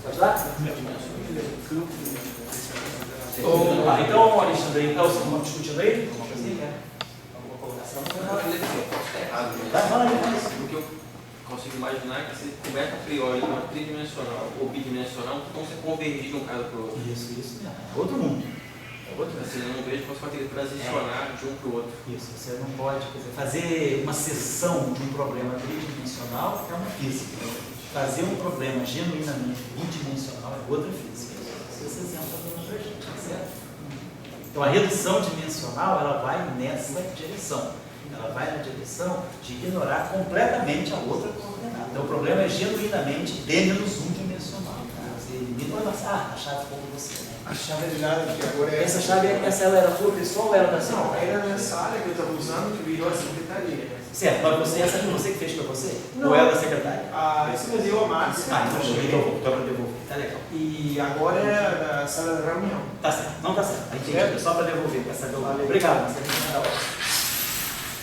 Pode lá? Então, Alexandre, então, vamos discutindo aí? Alguma coisinha? Alguma colocação? Porque eu consigo imaginar que você começa a priori uma tridimensional ou bidimensional, então você convergir de um caso para o outro. Isso. É outro mundo. Você não vejo como você pode transicionar de um para o outro. Isso, você não pode fazer uma seção de um problema tridimensional é uma física. Fazer um problema genuinamente bidimensional é outra física. Esse exemplo está dando para a gente, tá certo? Então a redução dimensional ela vai nessa direção. Ela vai na direção de ignorar completamente a outra coordenada. Então o problema é genuinamente D-1 dimensional. Você elimina a chave ficou com você, né? A chave de nada, porque agora é... Essa chave, ela era tua pessoal ou era da sua? Não, era nessa área que eu estava usando que virou a secretaria. Certo, mas essa foi você que fez para você? Não. Ou era da secretária? Esse me deu a Márcia. Então chegou, então para devolver. Tá legal. E agora é da sala de reunião. Tá certo, não tá certo. Aí tem só para devolver, para saber o valor. Obrigado, Marcelo.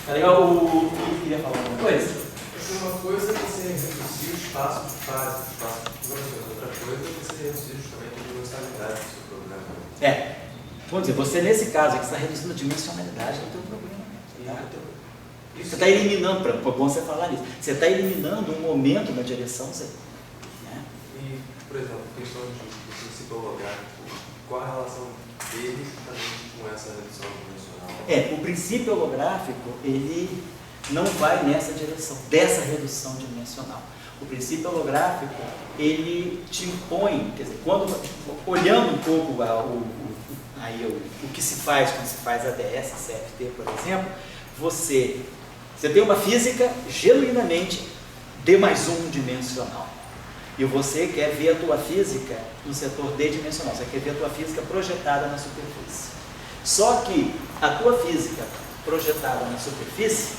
Tá legal? O que queria falar alguma coisa? Uma coisa é você reduzir o espaço de fase, outra coisa é você reduzir justamente a dimensionalidade do seu problema. Vamos dizer, você nesse caso aqui está reduzindo a dimensionalidade do teu problema. Você está eliminando, é bom você falar isso, você está eliminando um momento na direção Z. Né? E, por exemplo, questão do princípio holográfico, qual a relação dele também com essa redução dimensional? O princípio holográfico, ele não vai nessa direção, dessa redução dimensional. O princípio holográfico, ele te impõe, quer dizer, olhando um pouco o que se faz quando se faz ADS, CFT, por exemplo, você tem uma física genuinamente D+1 dimensional. E você quer ver a tua física no setor D-dimensional, você quer ver a tua física projetada na superfície. Só que a tua física projetada na superfície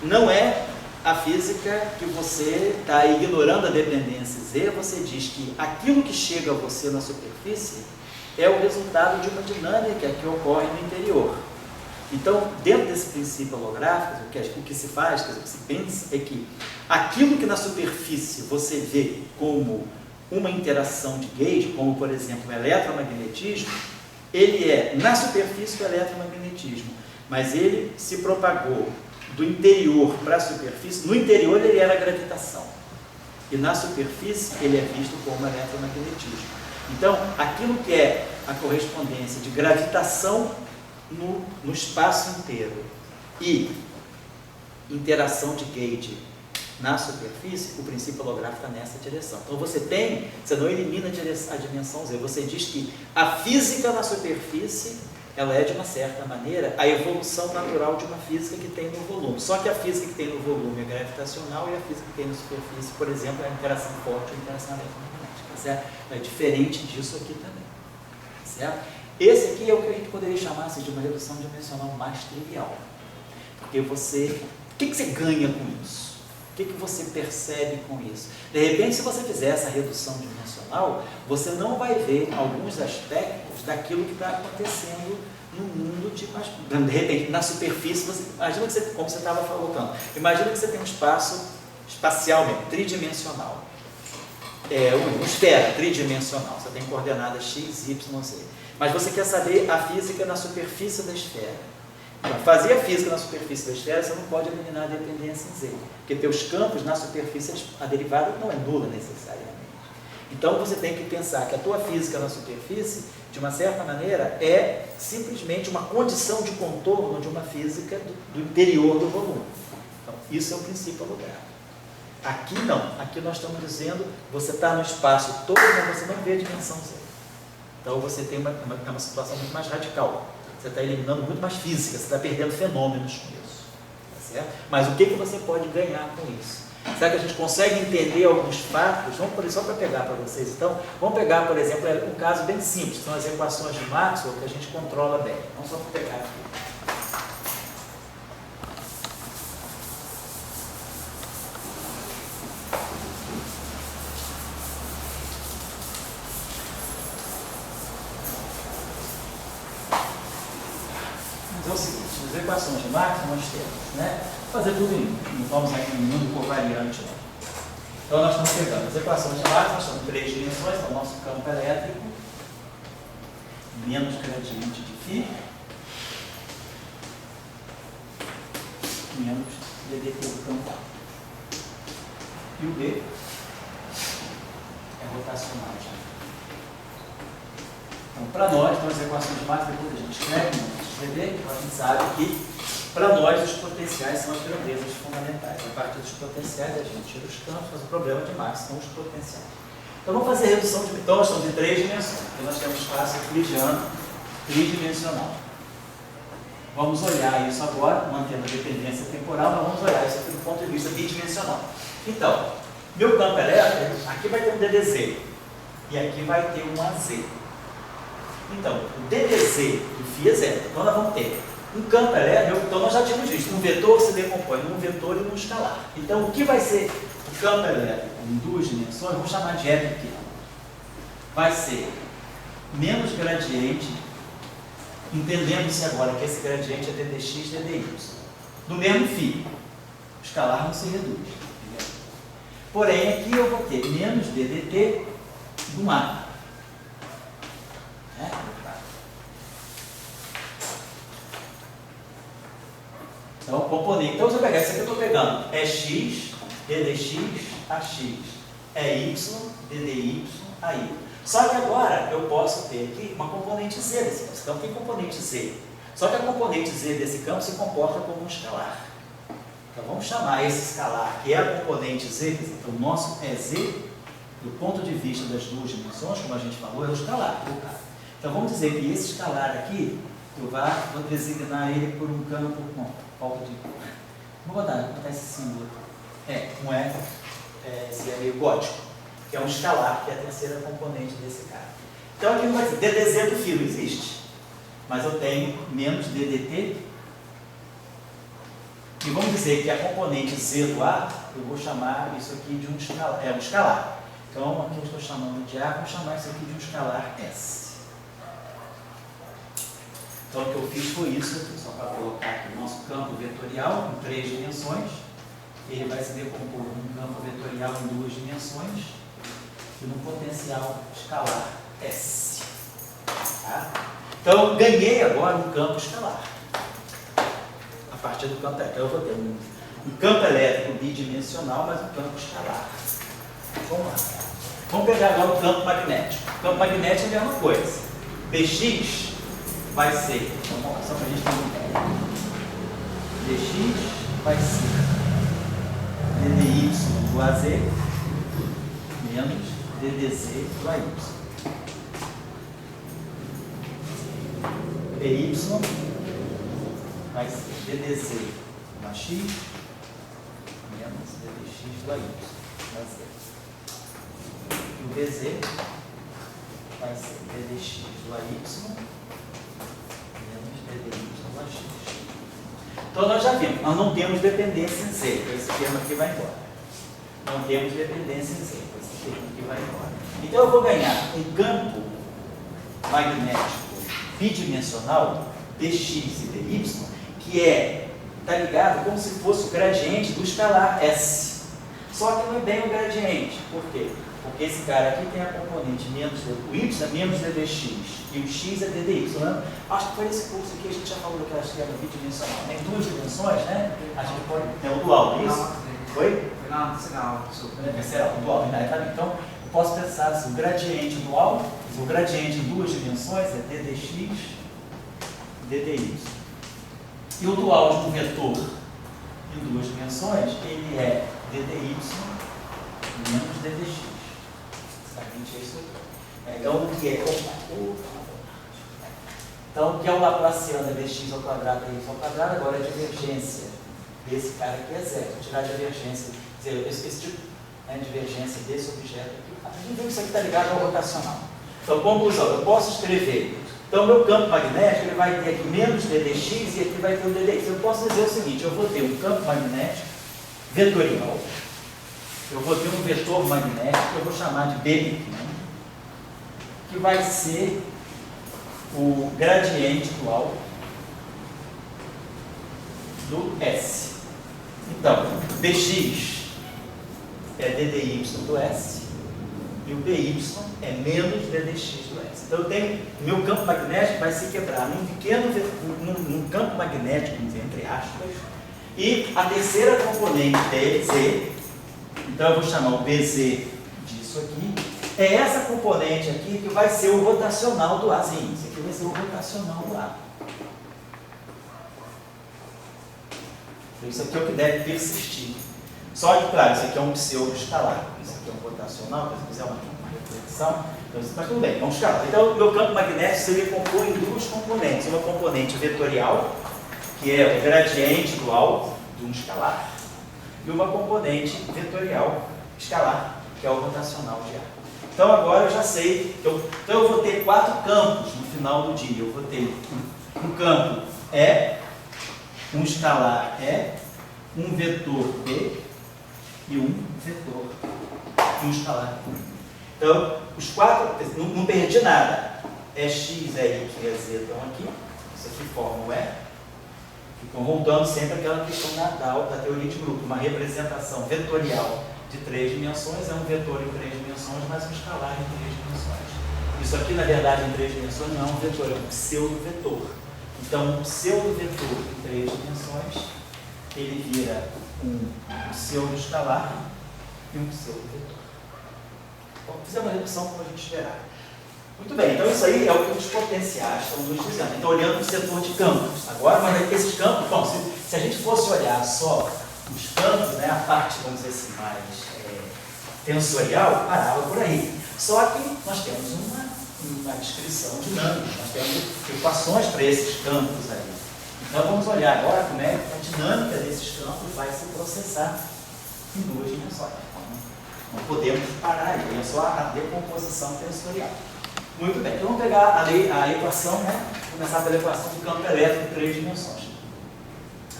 não é a física que você está ignorando a dependência Z, você diz que aquilo que chega a você na superfície é o resultado de uma dinâmica que ocorre no interior. Então, dentro desse princípio holográfico, o que se faz, o que se pensa é que aquilo que na superfície você vê como uma interação de gauge, como por exemplo o eletromagnetismo, ele é na superfície o eletromagnetismo, mas ele se propagou do interior para a superfície. No interior ele era a gravitação e na superfície ele é visto como eletromagnetismo. Então, aquilo que é a correspondência de gravitação no espaço inteiro e interação de gauge na superfície, o princípio holográfico está nessa direção. Então você não elimina a dimensão Z, você diz que a física na superfície ela é de uma certa maneira a evolução natural de uma física que tem no volume. Só que a física que tem no volume é gravitacional e a física que tem na superfície, por exemplo, é a interação forte ou a interação eletromagnética, certo? É diferente disso aqui também, certo? Esse aqui é o que a gente poderia chamar assim, de uma redução dimensional mais trivial. Porque o que você ganha com isso? O que você percebe com isso? De repente, se você fizer essa redução dimensional, você não vai ver alguns aspectos daquilo que está acontecendo no mundo de repente, na superfície, imagina que como você estava colocando, imagina que você tem um espaço espacial mesmo, tridimensional. Uma esfera tridimensional, você tem coordenadas x, y, z. Mas você quer saber a física na superfície da esfera. Para fazer a física na superfície da esfera, você não pode eliminar a dependência em Z, porque teus campos na superfície, a derivada não é nula necessariamente. Então você tem que pensar que a tua física na superfície, de uma certa maneira, é simplesmente uma condição de contorno de uma física do interior do volume. Então, isso é o princípio holográfico. Aqui não, aqui nós estamos dizendo, você está no espaço todo, mas você não vê a dimensão Z. Então você tem uma situação muito mais radical. Você está eliminando muito mais física, você está perdendo fenômenos com isso. Tá certo? Mas o que você pode ganhar com isso? Será que a gente consegue entender alguns fatos? Só para pegar para vocês, então, vamos pegar, por exemplo, um caso bem simples, que são as equações de Maxwell, que a gente controla bem. Vamos só pegar aqui. É o seguinte, as equações de Maxwell nós temos, né? Vou fazer tudo vamos aqui no mundo covariante. Então nós estamos pegando as equações de Maxwell, nós estamos em 3 dimensões, então o nosso campo elétrico, menos gradiente de φ, menos ddt do campo A. E o B é rotacional. Então, para nós, as equações de Maxwell, depois a gente escreve, a gente sabe que, para nós, os potenciais são as grandezas fundamentais. A partir dos potenciais, a gente tira os campos, mas o problema de Maxwell são os potenciais. Então, vamos fazer redução de... Então, nós estamos em 3 dimensões, porque nós temos espaço euclidiano tridimensional. Vamos olhar isso agora, mantendo a dependência temporal, mas vamos olhar isso aqui do ponto de vista bidimensional. Então, meu campo elétrico, aqui vai ter um DDZ, e aqui vai ter um AZ. Então, o DDZ do φ é zero. Então, nós vamos ter um campo elétrico, então nós já tínhamos visto, um vetor se decompõe num vetor e num escalar. Então, o que vai ser o campo elétrico em 2 dimensões, vamos chamar de E pequeno. Vai ser menos gradiente, entendendo-se agora que esse gradiente é ddx, ddy. No mesmo φ, o escalar não se reduz. Entendeu? Porém, aqui eu vou ter menos ddt do A. Então, o componente. Então, se eu pegar isso aqui, eu estou pegando é x, ddx, ax, é y, ddy, ay. Só que agora eu posso ter aqui uma componente z desse campo. Esse campo tem componente z. Só que a componente z desse campo se comporta como um escalar. Então, vamos chamar esse escalar, que é a componente z, então o nosso é z, do ponto de vista das 2 dimensões, como a gente falou, é o escalar. Então, vamos dizer que esse escalar aqui, eu vou designar ele por um campo com falta de cor. Vou botar esse símbolo. Um esse é meio gótico, que é um escalar, que é a terceira componente desse cara. Então, aqui não vai dizer DDZ do φ, não existe. Mas eu tenho menos DDT. E vamos dizer que a componente Z do A, eu vou chamar isso aqui de um escalar. É um escalar. Então, aqui eu estou chamando de A, vou chamar isso aqui de um escalar S. Então, o que eu fiz foi isso, só para colocar aqui o nosso campo vetorial em 3 dimensões. Ele vai se decompor num campo vetorial em 2 dimensões e num potencial escalar S. Tá? Então, eu ganhei agora um campo escalar. A partir do campo elétrico, eu vou ter um campo elétrico bidimensional, mas um campo escalar. Vamos lá. Vamos pegar agora o campo magnético. O campo magnético é a mesma coisa. Bx vai ser, só para a gente ter uma ideia, dx vai ser ddy do AZ menos ddz do AY. Py vai ser ddz do AX menos ddx do AY. E o dz vai ser ddx do AY menos ddy do AX. Então, nós já vimos, nós não temos dependência em Z, então esse termo aqui vai embora. Não temos dependência em Z, então esse termo aqui vai embora. Então, eu vou ganhar um campo magnético bidimensional, dx e dy, que está ligado como se fosse o gradiente do escalar S. Só que não é bem o gradiente. Por quê? Porque esse cara aqui tem a componente menos, o y é menos ddx e o x é ddy. Né? Acho que foi esse curso aqui, a gente já falou que era bidimensional. Tem 2 dimensões, né? A gente pode. Tem o dual, não é isso? Foi? Foi na sinal, Será o dual, né? Então, eu posso pensar assim: o gradiente dual, o gradiente em 2 dimensões é ddx, ddy. E o dual de um vetor em 2 dimensões, ele é ddy menos ddx. Basicamente é isso aqui. Então, o que é? Então, o que é o laplaciano é dx ao quadrado e y ao quadrado, agora a divergência desse cara aqui é zero. Vou tirar a divergência, esse tipo de divergência desse objeto aqui. A gente viu que isso aqui está ligado ao rotacional. Então, conclusão, eu posso escrever. Então, meu campo magnético ele vai ter aqui menos ddx e aqui vai ter o ddy. Eu posso dizer o seguinte: eu vou ter um campo magnético vetorial. Eu vou ter um vetor magnético que eu vou chamar de B pequeno, que vai ser o gradiente dual do S. Então, dx é ddy do S e o dy é menos ddx do S. Então eu tenho, meu campo magnético vai se quebrar num campo magnético, entre aspas, e a terceira componente dele, Z, então eu vou chamar o BZ disso aqui, é essa componente aqui que vai ser o rotacional do Azinho. Isso aqui vai ser o rotacional do A. Isso aqui é o que deve persistir. Só que, claro, isso aqui é um pseudo-escalar. Isso aqui é um rotacional, se fizer uma reflexão, mas tudo bem, é um escalar. Então, o meu campo magnético seria compor em duas componentes. Uma componente vetorial, que é o gradiente do alvo de um escalar, e uma componente vetorial escalar, que é o rotacional de A. Então, agora eu já sei, então eu vou ter 4 campos no final do dia. Eu vou ter um campo E, um escalar E, um vetor P e um vetor e um escalar P. Então, os 4, não perdi nada. É X, é Y e é Z estão aqui. Isso aqui forma o E. Ficam voltando sempre aquela questão da teoria de grupo. Uma representação vetorial de 3 dimensões é um vetor em 3 dimensões, mais um escalar em 3 dimensões. Isso aqui, na verdade, em 3 dimensões não é um vetor, é um pseudo-vetor. Então, um pseudo-vetor em 3 dimensões, ele vira um pseudo-escalar e um pseudo-vetor. Então, fizemos uma redução como a gente esperava. Muito bem, então isso aí é o que os potenciais estão nos dizendo. Então, olhando para o setor de campos. Agora, mas esses campos, bom, se a gente fosse olhar só os campos, né, a parte, vamos dizer assim, mais tensorial, parava por aí. Só que nós temos uma descrição dinâmica, nós temos equações para esses campos aí. Então vamos olhar agora como é que a dinâmica desses campos vai se processar em 2 dimensões. Não podemos parar aí, é só a decomposição tensorial. Muito bem, então vamos pegar a equação, né? Começar pela equação do campo elétrico em 3 dimensões.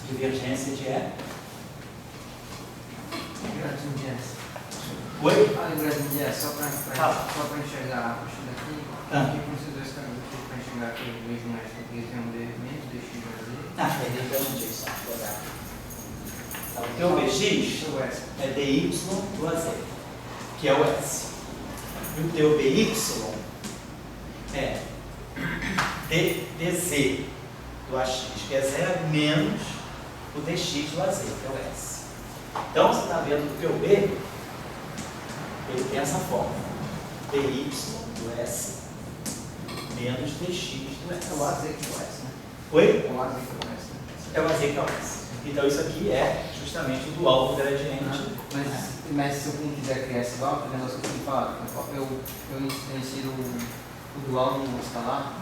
Divergência de E. Oi? Só para enxergar a questão daqui, com esses 2 caminhos aqui, para enxergar que eu vejo mais, porque tem um menos dx mais peraí, eu não tinha só, vou dar. Tá, o teu Bx é dy do AZ, que é o S. E o teu By é dz do AX, que é 0 menos o dx do AZ, que é o S. Então, você está vendo que o teu B, ele tem essa forma. dy do S menos dx do S. É o AZ que é o S, né? Oi? É o AZ que é o S, né? É o AZ que é o S. Então, isso aqui é justamente o dual do gradiente. Mas se eu não quiser criar esse dual, o negócio que eu tinha falado, eu insiro o dual no escalar?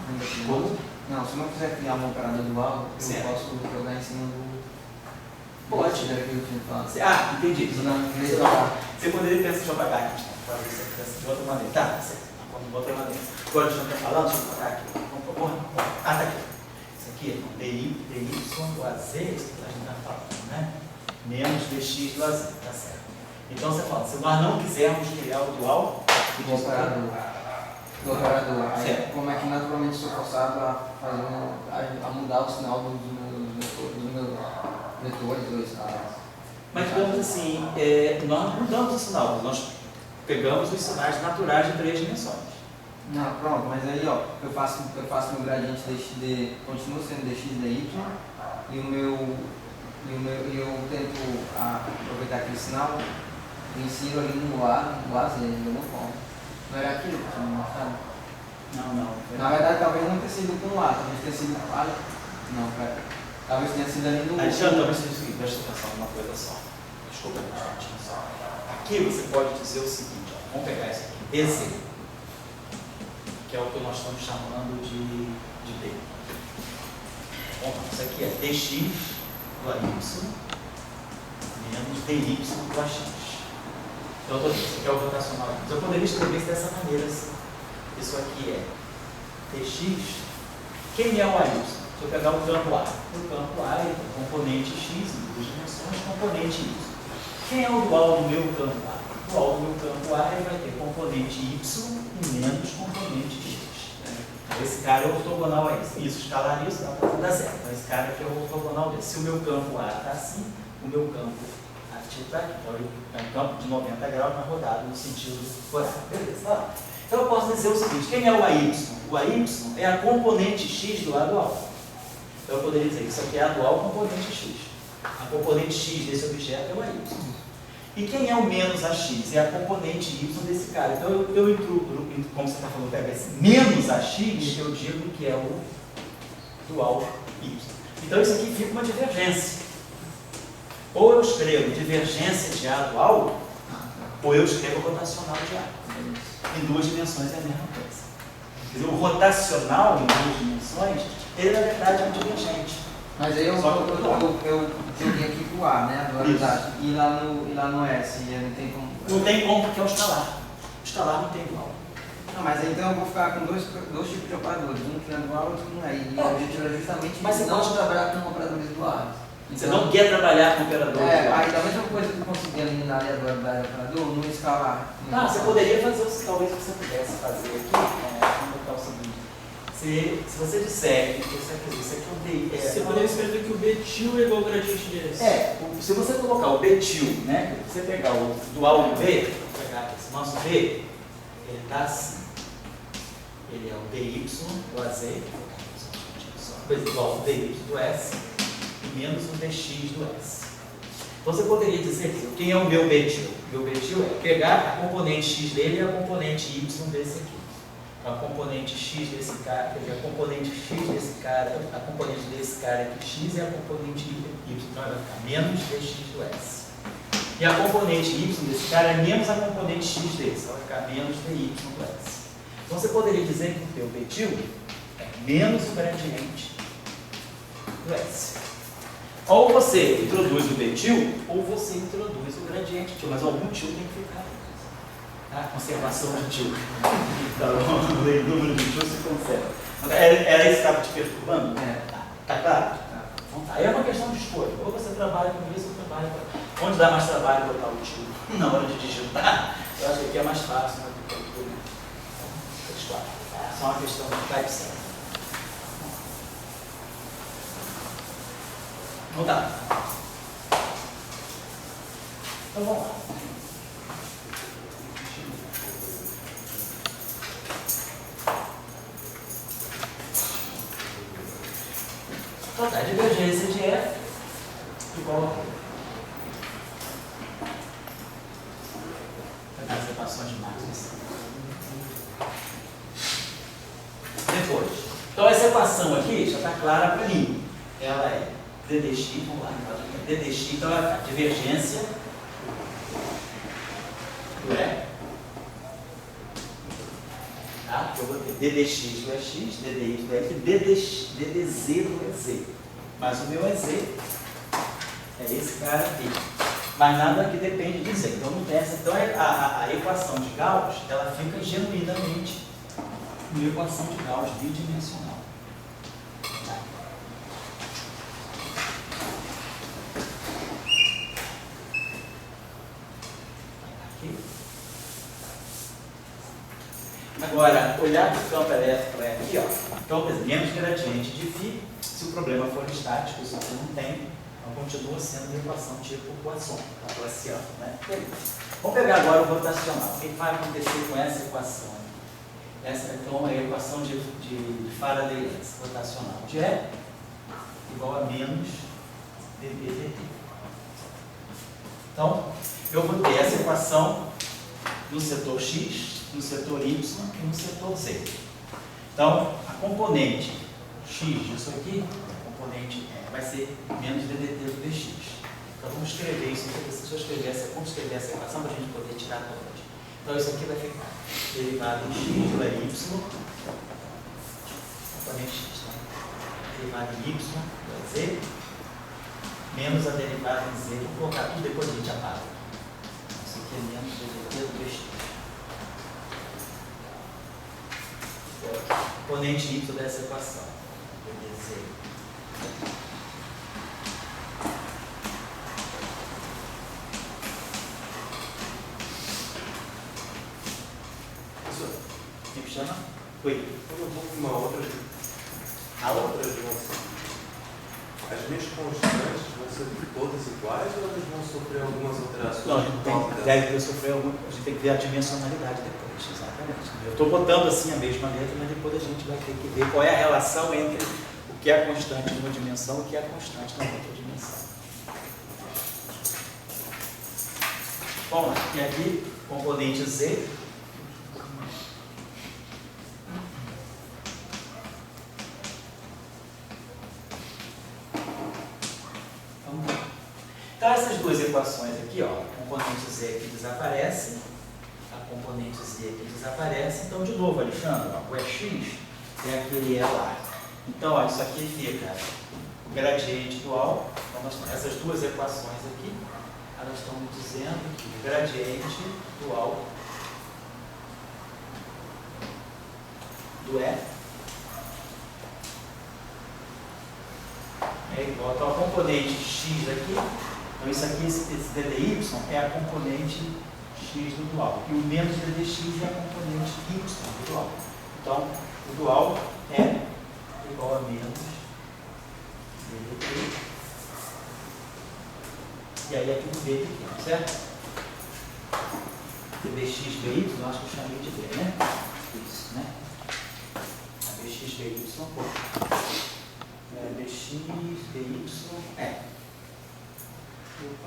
Como? Não, se eu não quiser criar uma operador dual, eu certo. posso jogar em cima do... Pode. Que eu tinha falado. Ah, entendi. Você poderia pensar, deixa eu apagar aqui, fazer isso de outra maneira. Tá, certo. De outra maneira. Agora, deixa eu estar falando, deixa eu apagar aqui. Ah, tá aqui. Isso aqui é dy do AZ, isso que a gente está falando, né? Menos dx do AZ, tá certo. Então, você fala, se nós não quisermos criar o dual, do operador. Certo. Como é que naturalmente sou forçado a mudar o sinal dos meus vetores ou escalas? Mas, digamos assim, nós não mudamos o sinal, nós pegamos os sinais naturais de 3 dimensões. Não, pronto, mas aí ó, eu faço meu gradiente dx, continua sendo dx dy, e eu tento aproveitar aquele sinal e insiro ali no AZ, de alguma forma. Não era aquilo que tinha me mostrado? Não. Na verdade, talvez não tenha sido com o A, talvez tenha sido com A. Não, pera. Talvez tenha sido ali no... Alexandre, talvez seja o seguinte, presta atenção numa coisa só. Desculpa, um instantinho só. Aqui você pode dizer o seguinte, ó, vamos pegar isso aqui, BZ, que é o que nós estamos chamando de B. Bom, isso aqui é dx do AY menos dy do AX. Então, isso aqui é o rotacional. Então, eu poderia escrever isso dessa maneira, assim. Isso aqui é dx. Quem é o AY? Se eu pegar o campo A, o campo A é o componente x em 2 dimensões, componente y. Quem é o dual do meu campo A? O dual do meu campo A ele vai ter componente y e menos componente x. Então, esse cara é ortogonal a isso. Isso, escalar isso, dá para dar zero. Então, esse cara aqui é o ortogonal desse. Se o meu campo A está assim, o meu campo aqui sentido para aqui. Então, é um campo de 90 graus na rodada no sentido horário. Beleza, tá? Então, eu posso dizer o seguinte: quem é o AY? O AY é a componente X do lado alto. Então, eu poderia dizer que isso aqui é a dual componente X. A componente X desse objeto é o AY. E quem é o menos AX? É a componente Y desse cara. Então, eu intrudo, como você está falando, pega esse menos AX, eu digo que é o dual Y. Então, isso aqui fica uma divergência. Ou eu escrevo divergência de A dual, ou eu escrevo rotacional de A. Em duas dimensões é a mesma coisa. Quer dizer, o rotacional em duas dimensões, ele na verdade é um divergente. Mas aí eu joguei aqui pro A, né? A dualidade. E lá no S, não tem como. Não tem como, porque é o escalar. O escalar não tem igual. Não, mas então eu vou ficar com dois tipos de operadores, um que é dual e outro que não é. E o objetivo é justamente mas você não pode trabalhar com operadores duais. Você não quer trabalhar com operadores duais. Aí da mesma coisa que eu consegui eliminar a dualidade do operador, no escalar. Você poderia fazer o que talvez você pudesse fazer aqui. Vamos botar o seguinte. Se você disser que isso aqui é o DI. Você poderia escrever que o betil é igual ao gradiente desse. Se você colocar o betil, né? Se você pegar o dual do B, vou pegar aqui, esse nosso B, ele está assim. Ele é o dy do AZ, coisa igual ao dy do S, e menos o dx do S. Então você poderia dizer que quem é o meu betil? Meu betil é pegar a componente x dele e a componente y desse aqui. A componente x desse cara, quer dizer, a componente x desse cara, a componente desse cara aqui x e a componente y, então vai ficar menos dx do S. E a componente y desse cara é menos a componente x desse, então vai ficar menos dy do S. Então você poderia dizer que o teu betil é menos o gradiente do S. Ou você introduz o betil, ou você introduz o gradiente til, mas algum til tem que ficar. Tá? Conservação de til. Então, o número de til se conserva. Era isso que estava te perturbando? Tá claro? Tá. Então, tá. Aí é uma questão de escolha. Ou você trabalha com isso, ou trabalha com... Onde dá mais trabalho botar o til na hora de digitar? Eu acho que aqui é mais fácil, né? É só uma questão de typesetting. Então tá. Então vamos lá. Então tá, a divergência de F igual a Q. Vou pegar as equações de Maxwell. Depois. Então essa equação aqui já está clara para mim. Ela é ddx, vamos lá, ddx, então é a divergência do E. Tá? Eu vou ter ddx do EX, ddy do F, ddz do EZ. Mas o meu EZ é esse cara aqui. Mas nada aqui depende de Z. Então não tem essa. Então a equação de Gauss, ela fica genuinamente uma equação de Gauss bidimensional. Tá? Aqui. Agora, olhar para o campo elétrico é aqui, ó. Então, por exemplo, menos gradiente de φ, se o problema for estático, isso aqui não tem, então continua sendo uma equação tipo Poisson, tá? Classiano, né? Vamos pegar agora o rotacional. O que vai acontecer com essa equação? Essa então, é a equação de Faraday rotacional de E igual a menos dB/dt. Então, eu vou ter essa equação no setor X, no setor Y e no setor Z. Então, a componente X disso aqui, a componente vai ser menos ddt do dx. Então, vamos escrever isso aqui. Se eu escrever vamos escrever essa equação para a gente poder tirar todas. Então, isso aqui vai ficar derivada em x do y, componente x, tá? Derivada em y do z, menos a derivada em z. Vou colocar tudo, depois a gente apaga. Isso aqui é menos ddt do dx. Componente y dessa equação, dz. Quem me chama? Oi. Eu vou com uma outra. A outra? Dimensão. As minhas constantes vão ser todas iguais ou elas vão sofrer algumas alterações? Não, a gente deve sofrer alguma, a gente tem que ver a dimensionalidade depois, exatamente. Eu estou botando assim a mesma letra, mas depois a gente vai ter que ver qual é a relação entre o que é constante numa dimensão e o que é constante na outra dimensão. Bom, e aqui, componente Z. Então, essas duas equações aqui, ó, a componente Z aqui desaparece, a componente Z aqui desaparece. Então, de novo, Alexandre, ó, o EX é aquele E lá. Então, ó, isso aqui fica o gradiente dual. Então, essas duas equações aqui, elas estão me dizendo que o gradiente dual do E é igual ao componente X aqui. Então, isso aqui, esse DDY é a componente X do dual. E o menos DDX é a componente Y do dual. Então, o dual é igual a menos DDT. E aí é tudo B pequeno, certo? DBX, BY, eu acho que eu chamei de B, né? Isso, né? A BX, BY, BX, BY,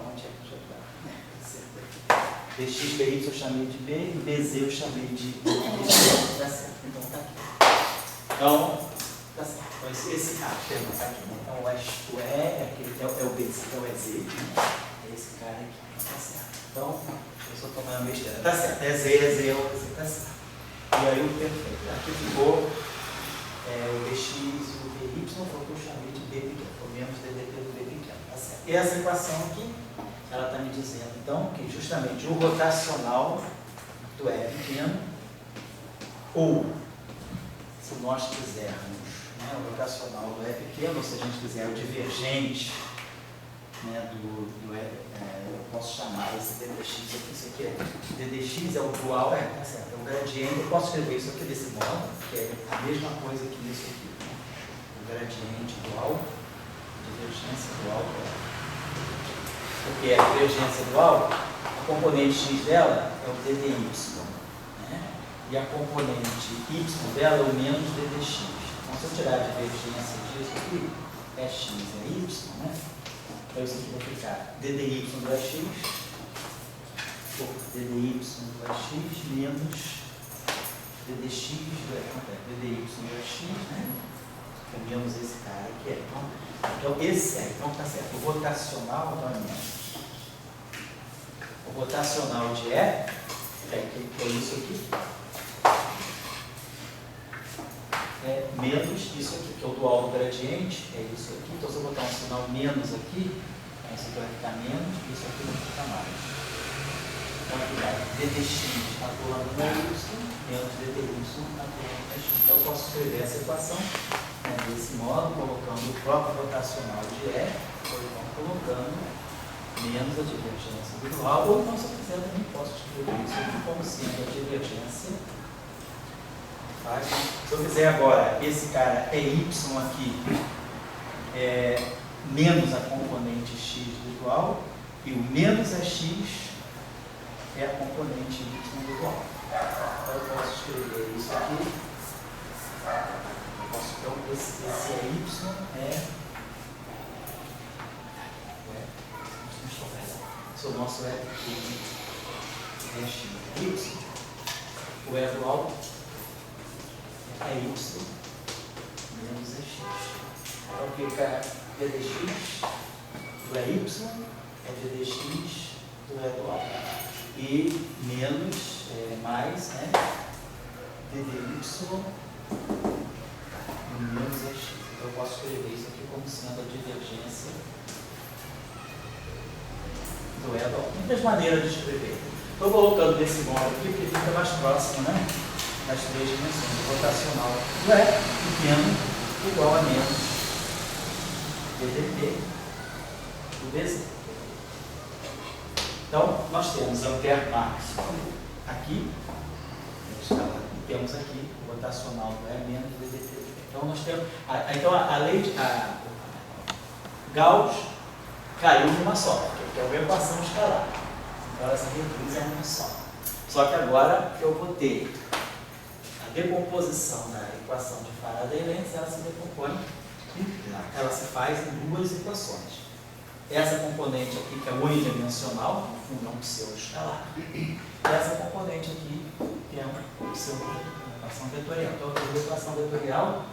onde é que já está? BX, BY eu chamei de B e BZ eu chamei de BX. Tá certo, então tá aqui. Então, tá certo. Então, esse cara, tá aqui, né? Então, o E é o BZ, então é Z, né? É esse cara aqui, tá certo. Então, eu só estou tomando besteira. Tá certo, é Z, tá certo. E aí o perfeito. Aqui ficou o BX e o BY, foi o que eu chamei de B pequeno, foi menos DDT do B pequeno, tá certo. E essa equação aqui, ela está me dizendo, então, que justamente o rotacional do E pequeno, ou, se nós quisermos, né, o rotacional do E pequeno, ou se a gente quiser o divergente, né, do E, eu posso chamar esse DDX aqui, isso aqui é DDX, é o dual, tá certo, é o gradiente, eu posso escrever isso aqui desse modo, que é a mesma coisa que isso aqui, né? O gradiente dual, divergência dual, porque a divergência dual, a componente X dela é o DDY, né? E a componente Y dela é o menos DDX. Então, se eu tirar a divergência disso aqui, é X, é Y, né? Então, isso aqui vai ficar DDY do AX, ou DDY do AX menos DDX do DDY do AX, né? Que é menos esse cara aqui. Então, esse é, então tá certo. O rotacional então é menos. O rotacional de E é isso aqui. É menos isso aqui, que é o dual do gradiente, é isso aqui. Então, se eu botar um sinal menos aqui, isso aqui vai ficar menos, e isso aqui vai ficar mais. Então, aqui vai DDX atuando na Y, menos DDY atuando na X. Então, eu posso escrever essa equação, né, desse modo, colocando o próprio rotacional de E, ou então colocando menos a divergência do dual, ou então, se eu quiser, também posso escrever isso aqui como sendo a divergência. Se eu fizer agora, esse cara é Y aqui, menos a componente X do dual, e o menos a X é a componente Y do dual. Então, eu posso escrever isso aqui. Então, esse é Y, se o nosso é X, é Y, o E dual é Y menos X. Então fica DDX do EY é DDX do E dual. E menos, mais, né? DDY menos X. Então eu posso escrever isso aqui como sendo a divergência do E dual. Muitas maneiras de escrever. Estou colocando desse modo aqui porque fica mais próximo, né? Das três dimensões, o rotacional do E pequeno igual a menos DDT do BZ. Então, nós temos ampere máximo aqui, temos aqui o rotacional do E menos DDT do B. Então, nós temos, então a lei de, Gauss caiu numa só, que é uma equação escalar. Então essa reduz é uma só. Só que agora eu vou ter a decomposição da equação de Faraday-Lenz, ela se decompõe, ela se faz em duas equações. Essa componente aqui, que é unidimensional, no fundo é um pseudo-escalar. E essa componente aqui, que é uma equação vetorial. Então eu tenho uma equação vetorial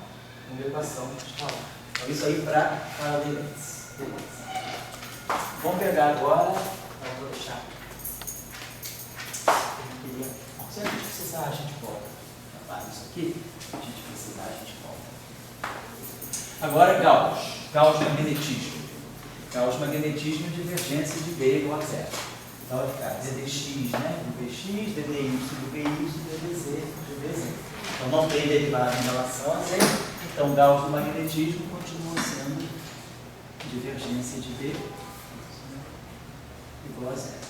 e uma equação escalar. Então isso aí para Faraday-Lenz. Vamos pegar agora, eu vou deixar. Se a gente precisar, a gente volta. Isso aqui, se a gente precisar, a gente volta. Agora Gauss magnetismo. Gauss magnetismo e divergência de B igual a zero. Então vai ficar ddx, né? Do bx, ddy do by, dbz do bz. Então não tem derivada em relação a z. Então Gauss do magnetismo continua sendo divergência de B igual a zero.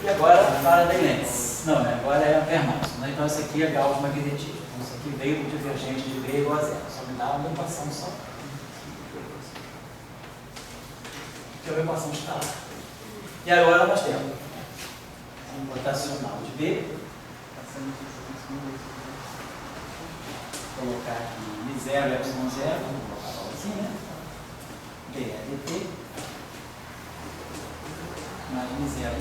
E agora Faraday-Lenz. Não, agora é a Fermat. Né? Então, isso aqui é Gauss magnetismo. Então, isso aqui veio do divergente de B igual a zero. Só me dá uma equação só. Que é uma equação escalar. E agora nós temos um rotacional de B. Vou colocar aqui I0 e ε0. Vamos colocar assim, né? B é dt. Mais I0.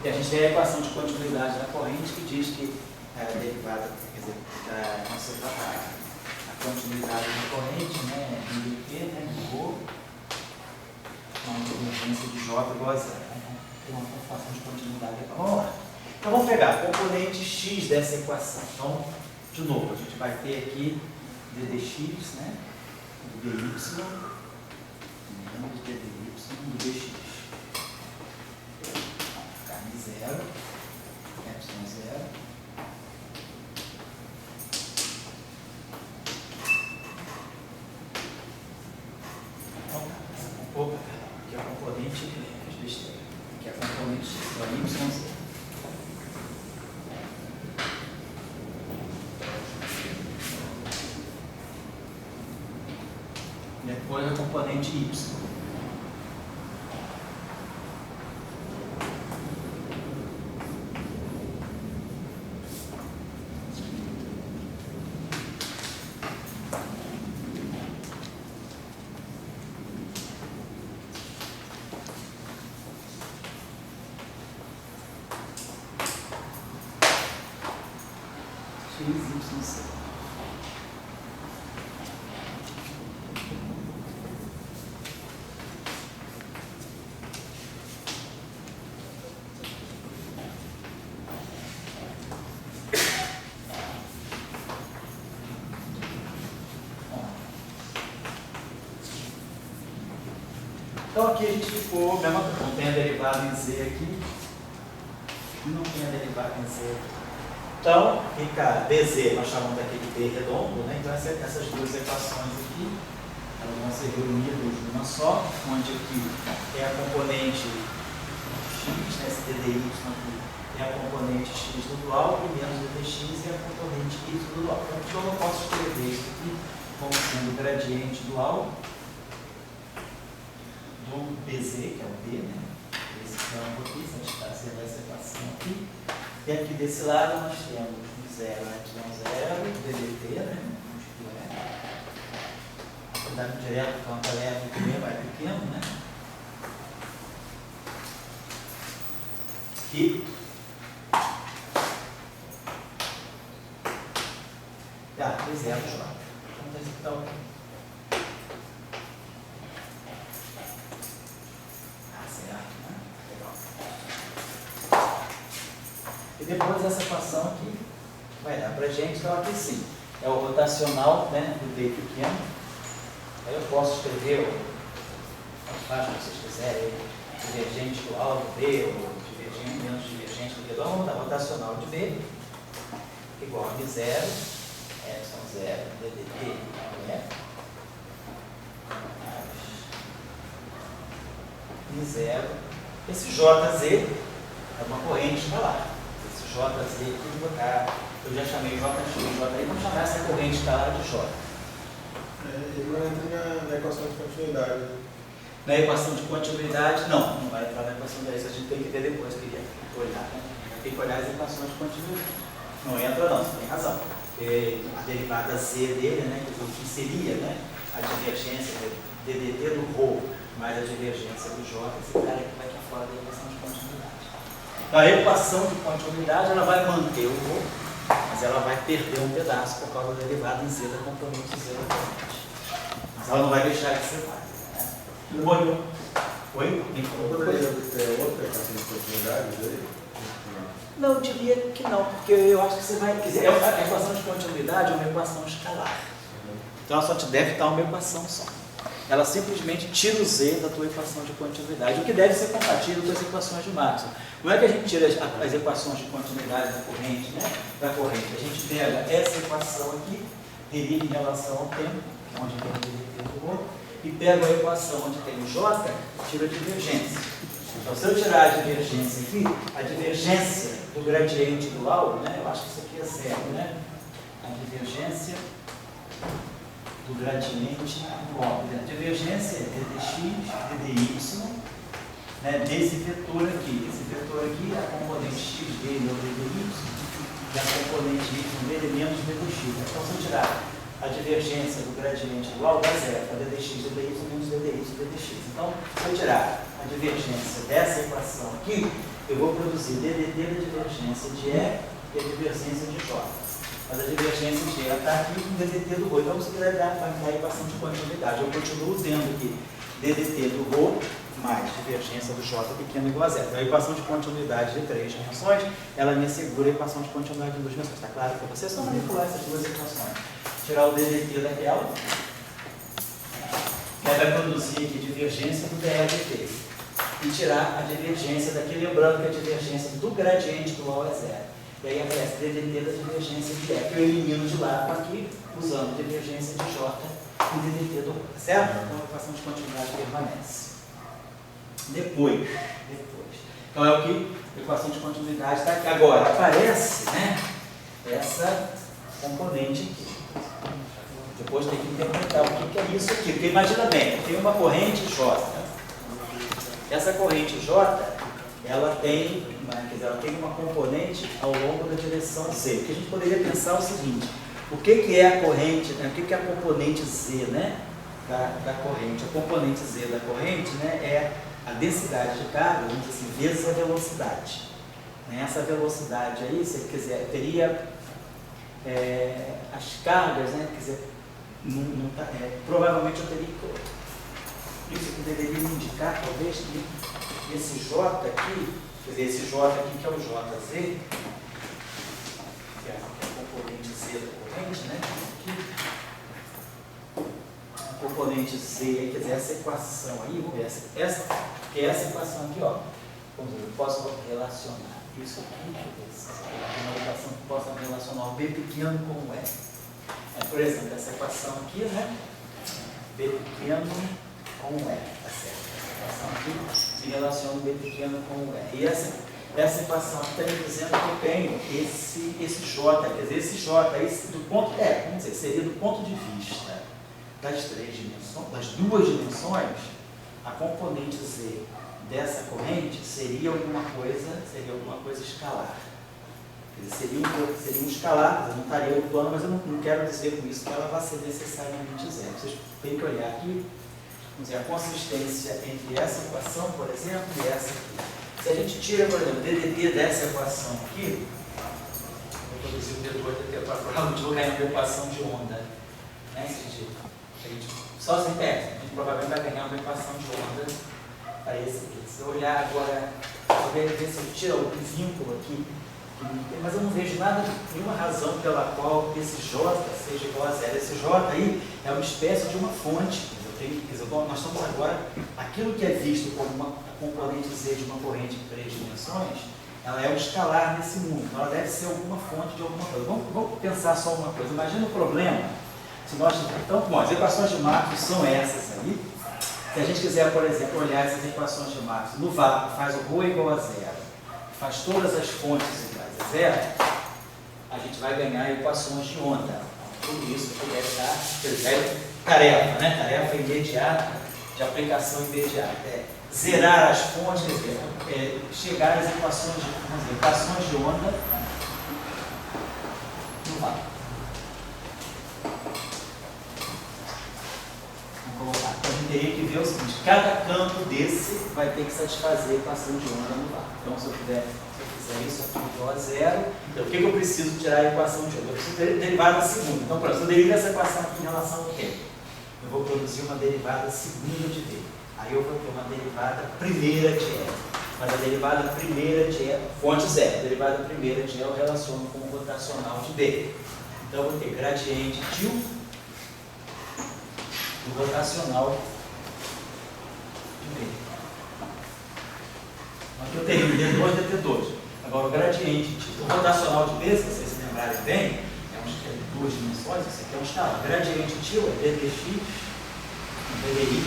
E a gente tem a equação de continuidade da corrente que diz que a derivada, quer dizer, a continuidade da corrente, né, dt, né, ρ, uma divergência de J igual a zero. Tem uma equação de continuidade aqui. Vamos lá. Então vamos pegar a componente x dessa equação. Então, de novo, a gente vai ter aqui ddx, né, do dy, menos dy do dx. Zero, epsilon zero. Opa, aqui é a componente de besteira. Aqui é a componente do epsilon zero. Depois a componente y. Então aqui a gente ficou, mesmo não tem a derivada em z aqui, e não tem a derivada em z aqui. Então, fica dz, nós chamamos daquele d redondo, né? Então essas duas equações aqui, elas vão ser reunidas numa só, onde aqui é a componente x, né? Esse ddy aqui é a componente x do dual, e menos ddx é a componente y do dual. Então eu posso escrever isso aqui como sendo o gradiente dual do bz, que é o b, né? Esse campo aqui, se a gente está fazendo essa equação aqui. E aqui desse lado nós temos 0, epsilon 0, ddt, né? Cuidado direto, o campo leve, o b vai pequeno, né? E zero J. Vamos executar o que? E depois essa equação aqui vai dar para a gente, então aqui sim, é o rotacional, né, do B pequeno. Aí eu posso escrever, faz o que vocês quiserem, divergente do alto B, ou divergente, menos divergente do redondo, da rotacional de B, igual a B0, epsilon 0, ddt, em zero. Esse JZ é uma corrente escalar. Esse JZ aqui, vou botar, eu já chamei JX, JI, vamos chamar essa corrente escalar de J. Ele não entra na equação de continuidade. Na equação de continuidade, não vai entrar na equação de isso, a gente tem que ver depois, queria olhar, né? Tem que olhar as equações de continuidade. Não entra não, você tem razão. Porque a derivada Z dele, né, que seria, né, a divergência do DDT do ρ mais a divergência do J, esse cara aqui vai estar fora da equação de continuidade. Então, a equação de continuidade ela vai manter o ρ, mas ela vai perder um pedaço por causa da derivada em Z da componente Z da corrente. Mas ela não vai deixar de ser válida. Oi? Oi? Poderia ter outra equação de continuidade daí? Não, eu diria que não, porque eu acho que você vai quiser. A equação de continuidade é uma equação escalar. Então ela só te deve estar uma equação só. Ela simplesmente tira o Z da tua equação de continuidade, o que deve ser compatível com as equações de Maxwell. Como é que a gente tira as equações de continuidade da corrente, né? Da corrente? A gente pega essa equação aqui, deriva em relação ao tempo, onde tem o derivativa do ρ, e pega a equação onde tem o J, tira a divergência. Então, se eu tirar a divergência aqui, a divergência do gradiente dual, né? Eu acho que isso aqui é zero, né? A divergência do gradiente dual. A divergência é ddx, ddy, né? Desse vetor aqui. Esse vetor aqui é a componente x dele é o ddy, e a componente y dele é menos dx. Então, se eu tirar a divergência do gradiente dual, dá zero, para ddx, ddy menos ddy, dx. Então, se eu tirar a divergência dessa equação aqui, eu vou produzir ddt da divergência de E e a divergência de J. Mas a divergência de E está aqui com ddt do ρ. Então, você vai dar a equação de continuidade. Eu continuo tendo aqui ddt do ρ mais divergência do J pequeno igual a zero. Então, a equação de continuidade de 3 dimensões, ela me assegura a equação de continuidade de 2 dimensões. Está claro para vocês? É só manipular essas duas equações. Tirar o ddt daquela, vai produzir aqui divergência do ddt. E tirar a divergência daqui, lembrando que a divergência do gradiente dual é zero. E aí aparece ddt da divergência de E, que eu elimino de lá para aqui, usando a divergência de J e ddt do ρ, certo? Então a equação de continuidade permanece. Depois. Então é o que a equação de continuidade está aqui. Agora, aparece, né, essa componente aqui. Depois tem que interpretar o que é isso aqui. Porque imagina bem, tem uma corrente J. Essa corrente J, ela tem uma componente ao longo da direção Z. O que a gente poderia pensar é o seguinte: o que é a corrente, né? O que é a componente Z, né, da corrente? A componente Z da corrente, né, é a densidade de carga, vamos dizer assim, vezes a velocidade. Essa velocidade aí, se quiser, teria as cargas, né, quer dizer, provavelmente eu teria que... Isso que deveria indicar, talvez, que esse J aqui, quer dizer, esse J aqui que é o JZ, que é a componente Z da corrente, né? Aqui, a componente Z, quer dizer, essa equação aí, vamos ver, essa equação aqui, ó, vamos ver, eu posso relacionar isso aqui, uma equação que possa relacionar o B pequeno com o E. Por exemplo, essa equação aqui, né? B pequeno com o E, tá certo? Essa equação aqui se relaciona o B pequeno com o E. E essa equação aqui está me dizendo que eu tenho esse J, quer dizer, esse J, do ponto, vamos dizer, seria do ponto de vista das duas dimensões, a componente Z dessa corrente seria alguma coisa escalar. Quer dizer, seria um escalar, eu não estaria no plano, mas eu não quero dizer com isso que ela vai ser necessariamente zero. Vocês têm que olhar aqui, vamos dizer, a consistência entre essa equação, por exemplo, e essa aqui. Se a gente tira, por exemplo, o ddt dessa equação aqui, eu produzi o D2, dt para o vou ganhar uma equação de onda. Né? A gente só se perde, a gente provavelmente vai ganhar uma equação de onda para esse aqui. Se eu olhar agora, ver se eu tiro o vínculo aqui, mas eu não vejo nenhuma razão pela qual esse J seja igual a zero. Esse J aí é uma espécie de uma fonte. Nós estamos agora, aquilo que é visto como uma componente Z de uma corrente de 3 dimensões, ela é um escalar nesse mundo. Ela deve ser alguma fonte de alguma coisa. Vamos pensar só uma coisa. Imagina o problema. Se nós, então, bom, as equações de Maxwell são essas aí. Se a gente quiser, por exemplo, olhar essas equações de Maxwell, no vácuo faz o ρ igual a zero, faz todas as fontes iguais a zero, a gente vai ganhar equações de onda. Então, tudo isso que deve estar, tarefa, né? Tarefa imediata, de aplicação imediata. É zerar as fontes, quer dizer, chegar às equações de onda no vácuo. Vamos colocar. Então, a gente teria que ver o seguinte: cada campo desse vai ter que satisfazer a equação de onda no vácuo. Então, se eu fizer isso aqui igual a zero, então o que eu preciso tirar a equação de onda? Eu preciso ter derivada segunda. Então, pronto, se eu derivo essa equação aqui em relação ao tempo, eu vou produzir uma derivada segunda de V. Aí eu vou ter uma derivada primeira de E. Mas a derivada primeira de E, fonte zero, a derivada primeira de E eu relaciono com o rotacional de B. Então eu vou ter gradiente de U do rotacional de B. Aqui eu teria D2 dt2. Agora o gradiente do rotacional de B, se vocês se lembrarem bem, é duas dimensões, isso aqui é um escalar. O gradiente de U é ddx dy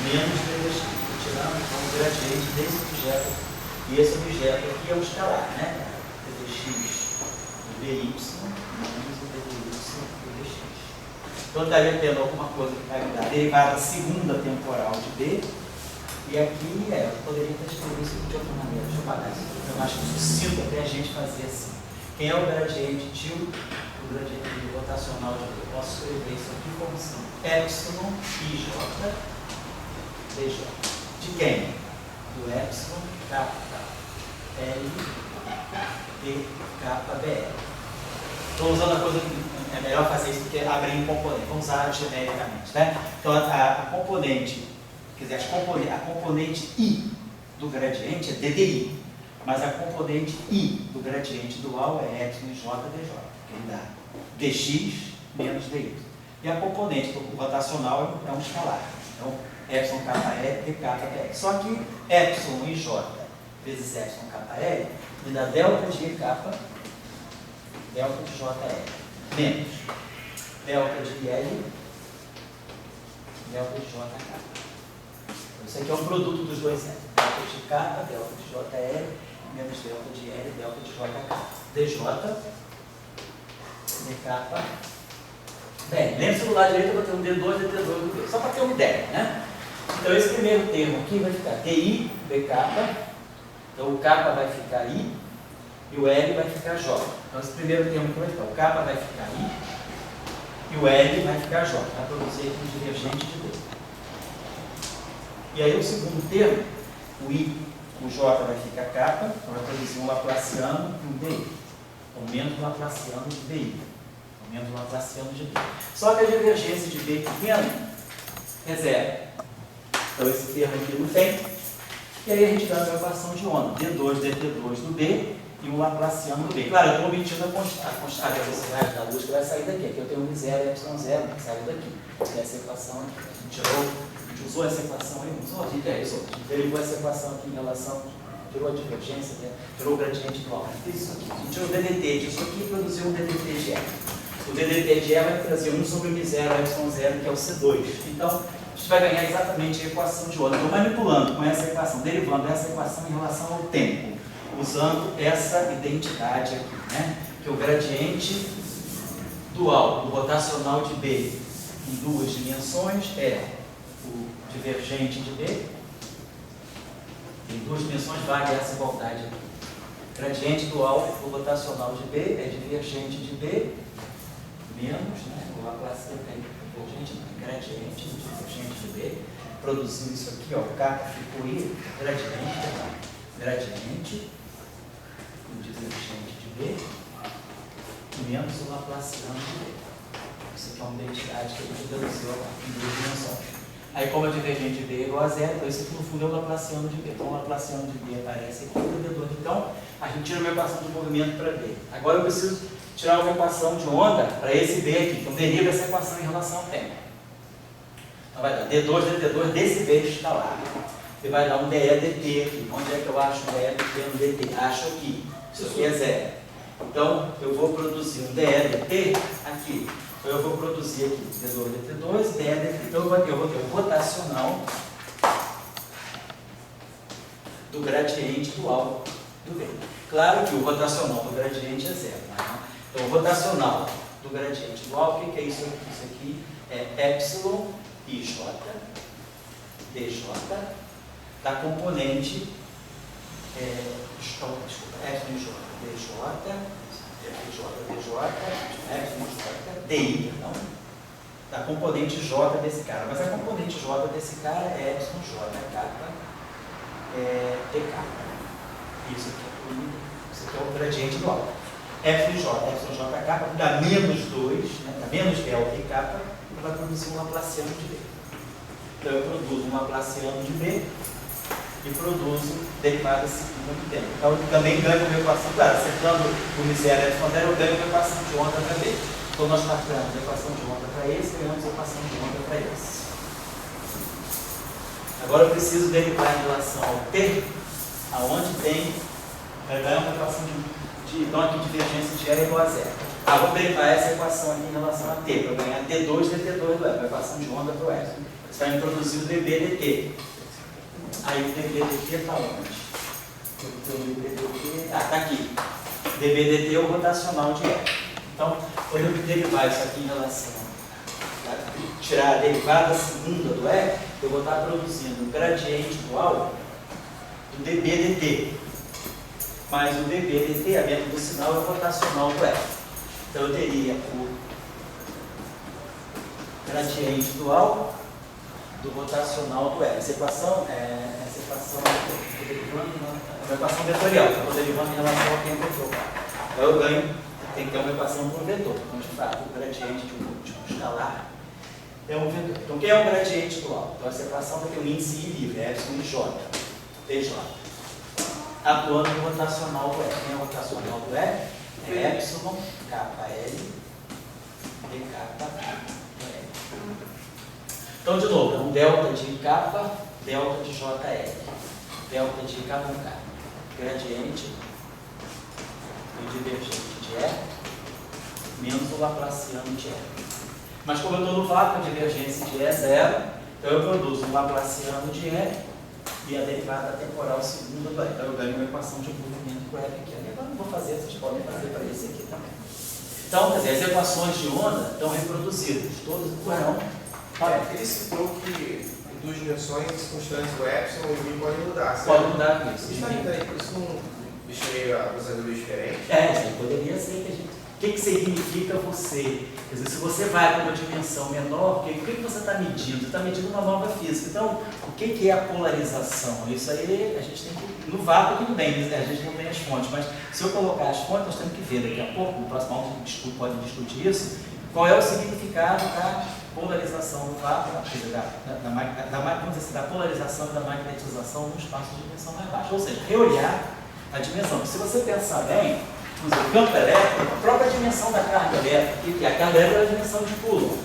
menos ddx. Tirando então o gradiente desse objeto. E esse objeto aqui é um escalar, né? ddx dy menos o ddx dx. Então eu estaria tendo alguma coisa que vai me dar derivada segunda temporal de B. E aqui, eu poderia ter escrito isso de outra maneira. Deixa eu pagar isso. Eu acho sucinto até a gente fazer assim. Quem é o gradiente de U? O gradiente rotacional de U. Eu posso escrever isso aqui como assim: epsilon ij dj. De quem? Do epsilon kappa L d kappa BL. Estou usando a coisa que é melhor fazer isso do que abrir em componente. Vamos usar genericamente, né? Então, a componente, quer dizer, a componente I do gradiente é DDI, mas a componente I do gradiente dual é epsilon j dj, que dá dx menos dy. E a componente do rotacional é um escalar. Então, epsilon kappa L d kappa BL. Só que epsilon ij vezes epsilon kappa L me dá delta de kappa, delta de JL, menos delta de L, delta de JK. Isso aqui é um produto dos dois L. Delta de K, delta de JL, menos delta de L, delta de JK. DJ, dK. Bem, lembra-se do lado direito eu vou ter um D2, dt2 do B. Só para ter uma ideia, né? Então esse primeiro termo aqui vai ficar TI, BK. Então o K vai ficar I e o L vai ficar J. Então esse primeiro termo aqui vai ficar, o K vai ficar I e o L vai ficar J. Vai produzir aqui um divergente de B. E aí o segundo termo, o I, o J vai ficar K, então vai produzir um laplaciano e um DI. Aumento laplaciano de BI. Aumento laplaciano de B. Só que a divergência de B pequeno é zero. Então esse termo aqui não tem. E aí a gente dá uma equação de onda. D2 dt2 do B e um laplaciano do B. Claro, eu estou omitindo a velocidade da luz que vai sair daqui. Aqui eu tenho um zero, epsilon0, que saiu daqui. Essa equação aqui. A gente usou essa equação aí? Usou? A gente derivou essa equação aqui em relação, tirou a divergência, né? Tirou o gradiente do alto. Isso aqui. A gente tirou o DDT disso aqui e produziu um DDT de E. O DDT de E vai trazer 1 sobre μ0, epsilon0, que é o C2. Então, a gente vai ganhar exatamente a equação de onda. Estou manipulando com essa equação, derivando essa equação em relação ao tempo, usando essa identidade aqui, né? Que o gradiente dual do rotacional de B em duas dimensões é o divergente de B. Em duas dimensões vale essa igualdade aqui. Gradiente dual do rotacional de B é divergente de B menos, né? O Laplaciano tem gradiente do divergente de B. Produziu isso aqui, ó. O K ficou I, gradiente do divergente de B menos o Laplaciano de B. Isso aqui é uma identidade que a gente deduziu em duas dimensões. Aí, como a divergente de B é igual a zero, então isso aqui no fundo é o Laplaciano de B. Então, o Laplaciano de B aparece aqui no D2. Então, a gente tira uma equação de movimento para B. Agora, eu preciso tirar uma equação de onda para esse B aqui. Então, deriva essa equação em relação ao tempo. Então, vai dar D2 dt2 desse B escalar. Você vai dar um DE dt aqui. Onde é que eu acho um DE dt no dt? Acho aqui. Isso aqui é zero. Então, eu vou produzir um DE dt aqui. Então eu vou produzir aqui D2, DT2, DE, então eu vou ter o rotacional do gradiente do alto do V. Claro que o rotacional do gradiente é zero. Né? Então o rotacional do gradiente do alto, o que é isso aqui? Isso aqui é epsilon IJ, DJ, da componente epsilon IJ, DI, não? Da componente J desse cara. Mas a componente J desse cara é epsilon J, kappa, dk. Isso aqui é o gradiente do alto. Epsilon J kappa dá menos 2, né? Dá menos delta e kappa, e vai produzir um laplaciano de B. Então eu produzo um laplaciano de B e produzo derivada segunda do tempo. Então eu também ganho uma equação, claro, acertando o miséria epsilon zero, eu ganho uma equação de onda para B. Então nós marcamos a equação de onda para esse, ganhamos a equação de onda para esse. Agora eu preciso derivar em relação ao T, aonde tem, vai ganhar uma equação então aqui divergência de R igual a zero. Vou derivar essa equação aqui em relação a T, para ganhar D2, DT2 do E, a equação de onda para o S. Você vai introduzir o dB dt. Aí o dB dt está onde? Está aqui. dB dt é o rotacional de R. Então, quando eu derivar isso aqui em relação a tirar a derivada segunda do E, eu vou estar produzindo um gradiente igual do dB dt. Mas o dB dt, a método do sinal, é o rotacional do E. Então eu teria o gradiente dual do rotacional do E. Essa equação é uma equação vetorial, eu estou derivando em relação ao tempo vetor. Então eu ganho, tem que ter uma equação por vetor. Então, de fato, o gradiente de um escalar é um vetor. Então, o que é um gradiente dual? Então, essa equação vai ter um índice I livre, epsilon J, PJ, atuando no rotacional do E. Quem é o rotacional do E? É epsilon KL dk. Então, de novo, é um delta de kappa, delta de JL, delta de K1K, gradiente e divergente de E, menos o laplaciano de E. Mas como eu estou no vácuo, a divergência de E é zero, então eu produzo um laplaciano de E e a derivada temporal segunda do E. Então eu ganho uma equação de movimento para o E pequeno. Agora não vou fazer, vocês podem fazer para esse aqui também. Então, quer dizer, as equações de onda estão reproduzidas, todas no porão. Ele citou que em duas dimensões constantes do epsilon e o I podem mudar. Certo? Pode mudar com isso. Isso não deixa meio acusador diferente? Isso poderia ser que a gente. O que significa você? Quer dizer, se você vai para uma dimensão menor, o que você está medindo? Você está medindo uma nova física. Então, o que é a polarização? Isso aí a gente tem que. No vácuo, tudo bem, a gente não tem as fontes, mas se eu colocar as fontes, nós temos que ver daqui a pouco, no próximo aula a gente pode discutir isso, qual é o significado da polarização do vácuo, da polarização e da magnetização no espaço de dimensão mais baixa. Ou seja, reolhar a dimensão. Se você pensar bem, o campo elétrico, a própria dimensão da carga elétrica, que a carga elétrica é a dimensão de Coulomb.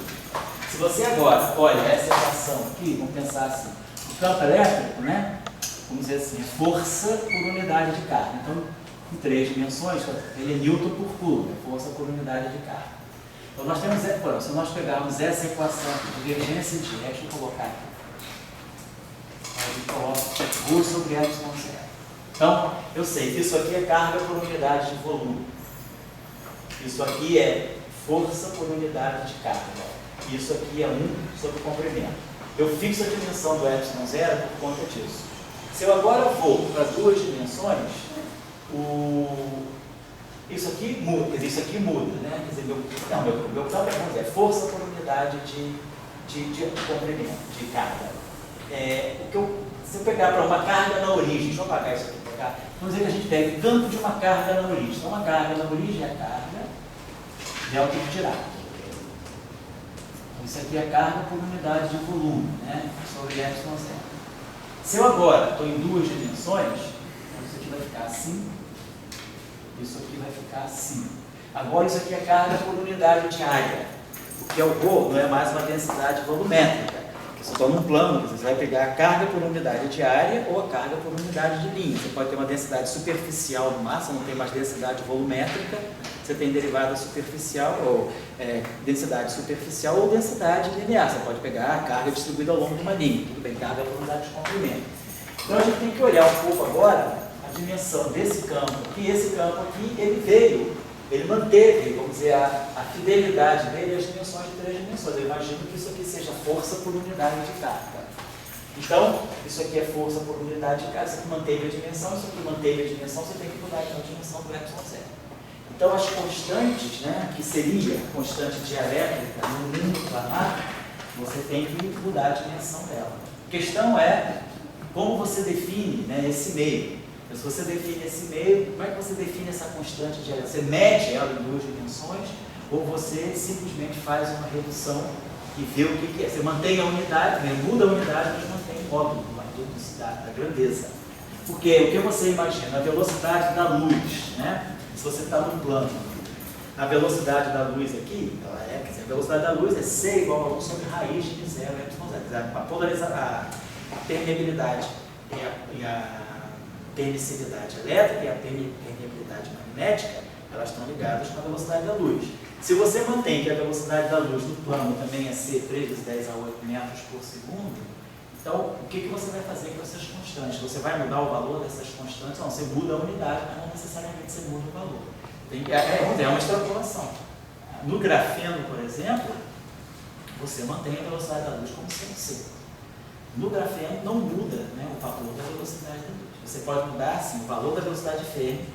Se você agora olha essa equação aqui, vamos pensar assim, o campo elétrico, né? Vamos dizer assim, é força por unidade de carga. Então, em 3 dimensões, ele é Newton por Coulomb, é força por unidade de carga. Então, nós temos, se nós pegarmos essa equação de divergência de E, deixa eu colocar aqui. A gente coloca ρ sobre epsilon zero. Então, eu sei que isso aqui é carga por unidade de volume. Isso aqui é força por unidade de carga. Isso aqui é 1 sobre comprimento. Eu fixo a dimensão do epsilon zero por conta disso. Se eu agora vou para 2 dimensões, isso aqui muda, quer dizer, isso aqui muda, né? Quer dizer, meu campo é força por unidade de comprimento, de carga. Se eu pegar para uma carga na origem, deixa eu apagar isso aqui para cá, vamos dizer que a gente pega o campo de uma carga na origem. Então, uma carga na origem é a carga delta de Dirac. Então, isso aqui é a carga por unidade de volume, né? Sobre epsilon zero. Se eu agora estou em 2 dimensões, isso aqui vai ficar assim, isso aqui vai ficar assim. Agora isso aqui é carga por unidade de área. O que é o ρ não é mais uma densidade volumétrica. Você está num plano, você vai pegar a carga por unidade de área ou a carga por unidade de linha. Você pode ter uma densidade superficial no mar, você não tem mais densidade volumétrica, você tem derivada superficial, ou densidade superficial ou densidade linear. Você pode pegar a carga distribuída ao longo de uma linha. Tudo bem, carga por unidade de comprimento. Então a gente tem que olhar um pouco agora a dimensão desse campo aqui. Esse campo aqui, ele manteve, vamos dizer, a fidelidade dele às dimensões de 3 dimensões. Eu imagino que isso aqui seja força por unidade de carga. Então, isso aqui é força por unidade de carga, isso aqui manteve a dimensão, isso aqui manteve a dimensão, você tem que mudar então a dimensão do ε0. Então, as constantes, né, que seria a constante dialétrica no mundo planar, você tem que mudar a dimensão dela. A questão é como você define, né, esse meio. Então, se você define esse meio, como é que você define essa constante dialétrica? Você mede ela em 2 dimensões ou você simplesmente faz uma redução e vê o que é? Você mantém a unidade, né, muda a unidade, mas mantém o módulo da grandeza. Porque o que você imagina? A velocidade da luz, né? Se você está num plano, a velocidade da luz aqui, quer dizer, a velocidade da luz é C igual a 1 sobre raiz de 0, a permeabilidade e a permissividade elétrica e a permeabilidade magnética, elas estão ligadas com a velocidade da luz. Se você mantém que a velocidade da luz no plano também é C 3 vezes 10 a 8 metros por segundo, então o que você vai fazer com essas constantes? Você vai mudar o valor dessas constantes? Não, você muda a unidade, mas não necessariamente você muda o valor. É uma extrapolação. No grafeno, por exemplo, você mantém a velocidade da luz como sendo C. No grafeno não muda, né, o valor da velocidade da luz. Você pode mudar assim, o valor da velocidade Fermi.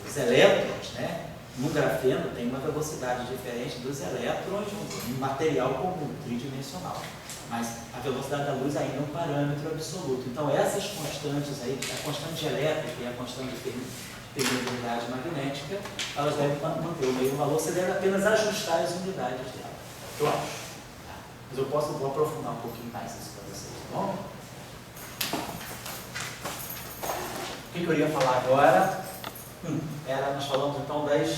Os elétrons, né, no grafeno tem uma velocidade diferente dos elétrons em material comum, tridimensional. Mas a velocidade da luz ainda é um parâmetro absoluto. Então essas constantes aí, a constante elétrica e a constante de permeabilidade magnética, elas devem manter o mesmo valor, você deve apenas ajustar as unidades dela. Eu acho. Mas eu vou aprofundar um pouquinho mais isso para vocês, tá bom? O que eu ia falar agora? Nós falamos então das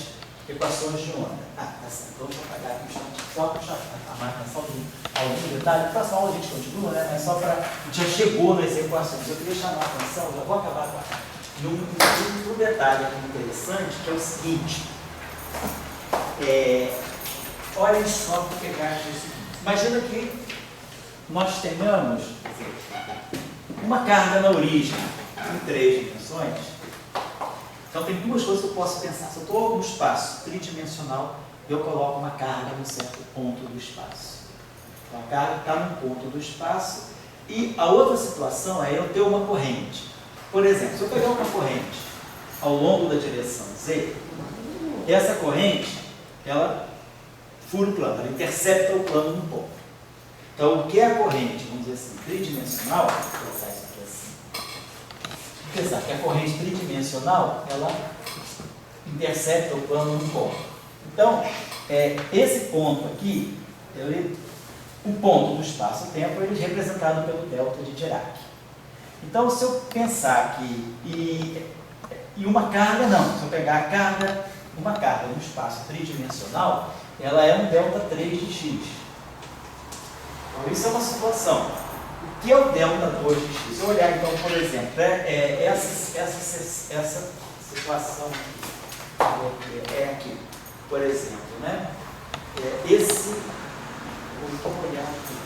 equações de onda. Tá certo. Vamos apagar aqui um instante, só puxar a marcação de algum detalhe. Na próxima aula a gente continua, né? Mas só para. A gente já chegou nas equações. Eu queria chamar a atenção, já vou acabar com um detalhe interessante, que é o seguinte. Olhem só para pegar isso. Imagina que nós tenhamos uma carga na origem em 3 dimensões. Então tem 2 coisas que eu posso pensar. Se eu estou num espaço tridimensional, eu coloco uma carga num certo ponto do espaço. Então a carga está num ponto do espaço. E a outra situação é eu ter uma corrente. Por exemplo, se eu pegar uma corrente ao longo da direção Z, essa corrente, ela fura o plano, ela intercepta o plano num ponto. Então o que é a corrente, vamos dizer assim, tridimensional, vou colocar isso aqui assim. Apesar que a corrente tridimensional, ela intercepta o plano num ponto. Então, esse ponto aqui, o ponto do espaço-tempo, ele é representado pelo delta de Dirac. Então, se eu pensar que... E uma carga, não. Se eu pegar uma carga no espaço tridimensional, ela é um delta 3 de x. Então, isso é uma situação. O que é o delta 2 de x? Se eu olhar, então, por exemplo, essa situação aqui, por exemplo, né? Vamos olhar aqui.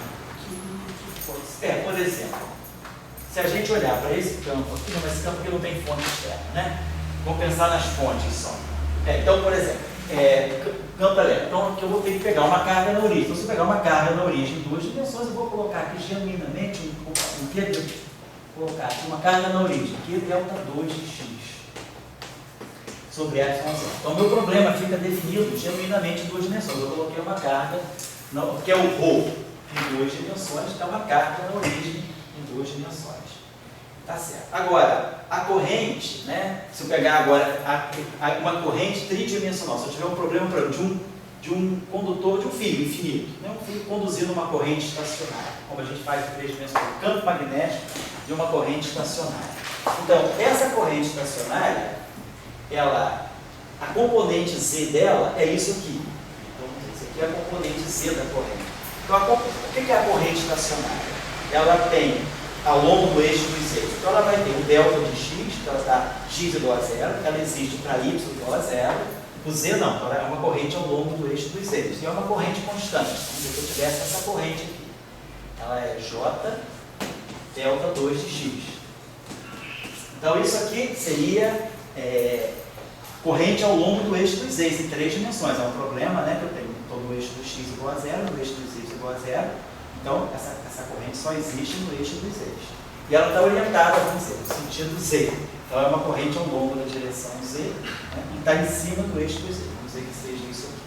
Por exemplo, se a gente olhar para esse campo aqui, mas esse campo aqui não tem fonte externa, né? Vamos pensar nas fontes só. Então, por exemplo, campo elétrico. Então, aqui eu vou ter que pegar uma carga na origem. Então, se eu pegar uma carga na origem em 2 dimensões, eu vou colocar aqui genuinamente colocar aqui uma carga na origem, aqui é delta 2 de x sobre epsilon zero. Então, o meu problema fica definido genuinamente em 2 dimensões. Eu coloquei uma carga, que é o ρ, em 2 dimensões, que é uma carga na origem em 2 dimensões. Tá certo. Agora, a corrente, né? Se eu pegar agora uma corrente tridimensional, se eu tiver um problema de um condutor, de um fio infinito, né? Um fio conduzindo uma corrente estacionária, como a gente faz em 3 dimensões, o campo magnético de uma corrente estacionária. Então, essa corrente estacionária, a componente Z dela é isso aqui. Então, isso aqui é a componente Z da corrente. Então, o que é a corrente estacionária? Ela tem ao longo do eixo dos eixos. Então ela vai ter o delta de x, que ela está x igual a 0, ela existe para y igual a 0, O Z não, é uma corrente ao longo do eixo dos eixos. E é uma corrente constante. Se eu tivesse essa corrente aqui, ela é J delta 2 de X. Então isso aqui seria corrente ao longo do eixo dos eixos, em 3 dimensões. É um problema, né, que eu tenho todo o eixo do X igual a 0, o eixo dos Y igual a 0. Então essa corrente só existe no eixo dos eixos. E ela está orientada, vamos dizer, no sentido Z. Então é uma corrente ao longo da direção Z, né, e está em cima do eixo dos eixos. Vamos dizer que seja isso aqui.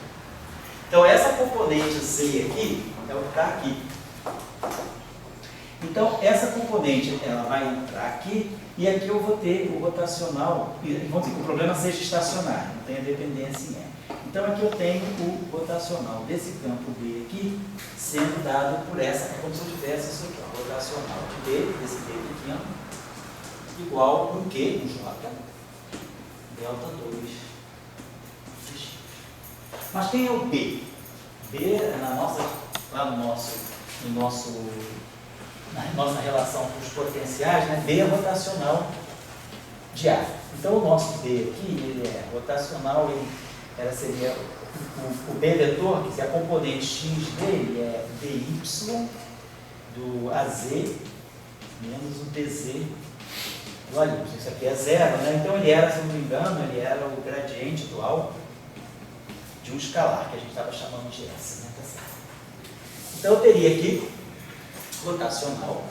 Então essa componente Z aqui é o que está aqui. Então essa componente ela vai entrar aqui e aqui eu vou ter o rotacional, e vamos dizer que o problema seja estacionário, não tenha dependência em E. Então aqui eu tenho o rotacional desse campo B aqui sendo dado por essa, é como se eu tivesse isso aqui, ó, rotacional de B, desse B pequeno, igual ao Q, um J, delta 2 de X. Mas quem é o B? B, lá no na nossa relação com os potenciais, né? B é rotacional de A. Então o nosso B aqui, ele é rotacional, ela seria o B vetor, que é a componente X dele, é dy do AZ menos o dz do AY. Isso aqui é zero, né? Então ele era, se eu não me engano, ele era o gradiente dual de um escalar, que a gente estava chamando de S, né? Tá certo. Então eu teria aqui rotacional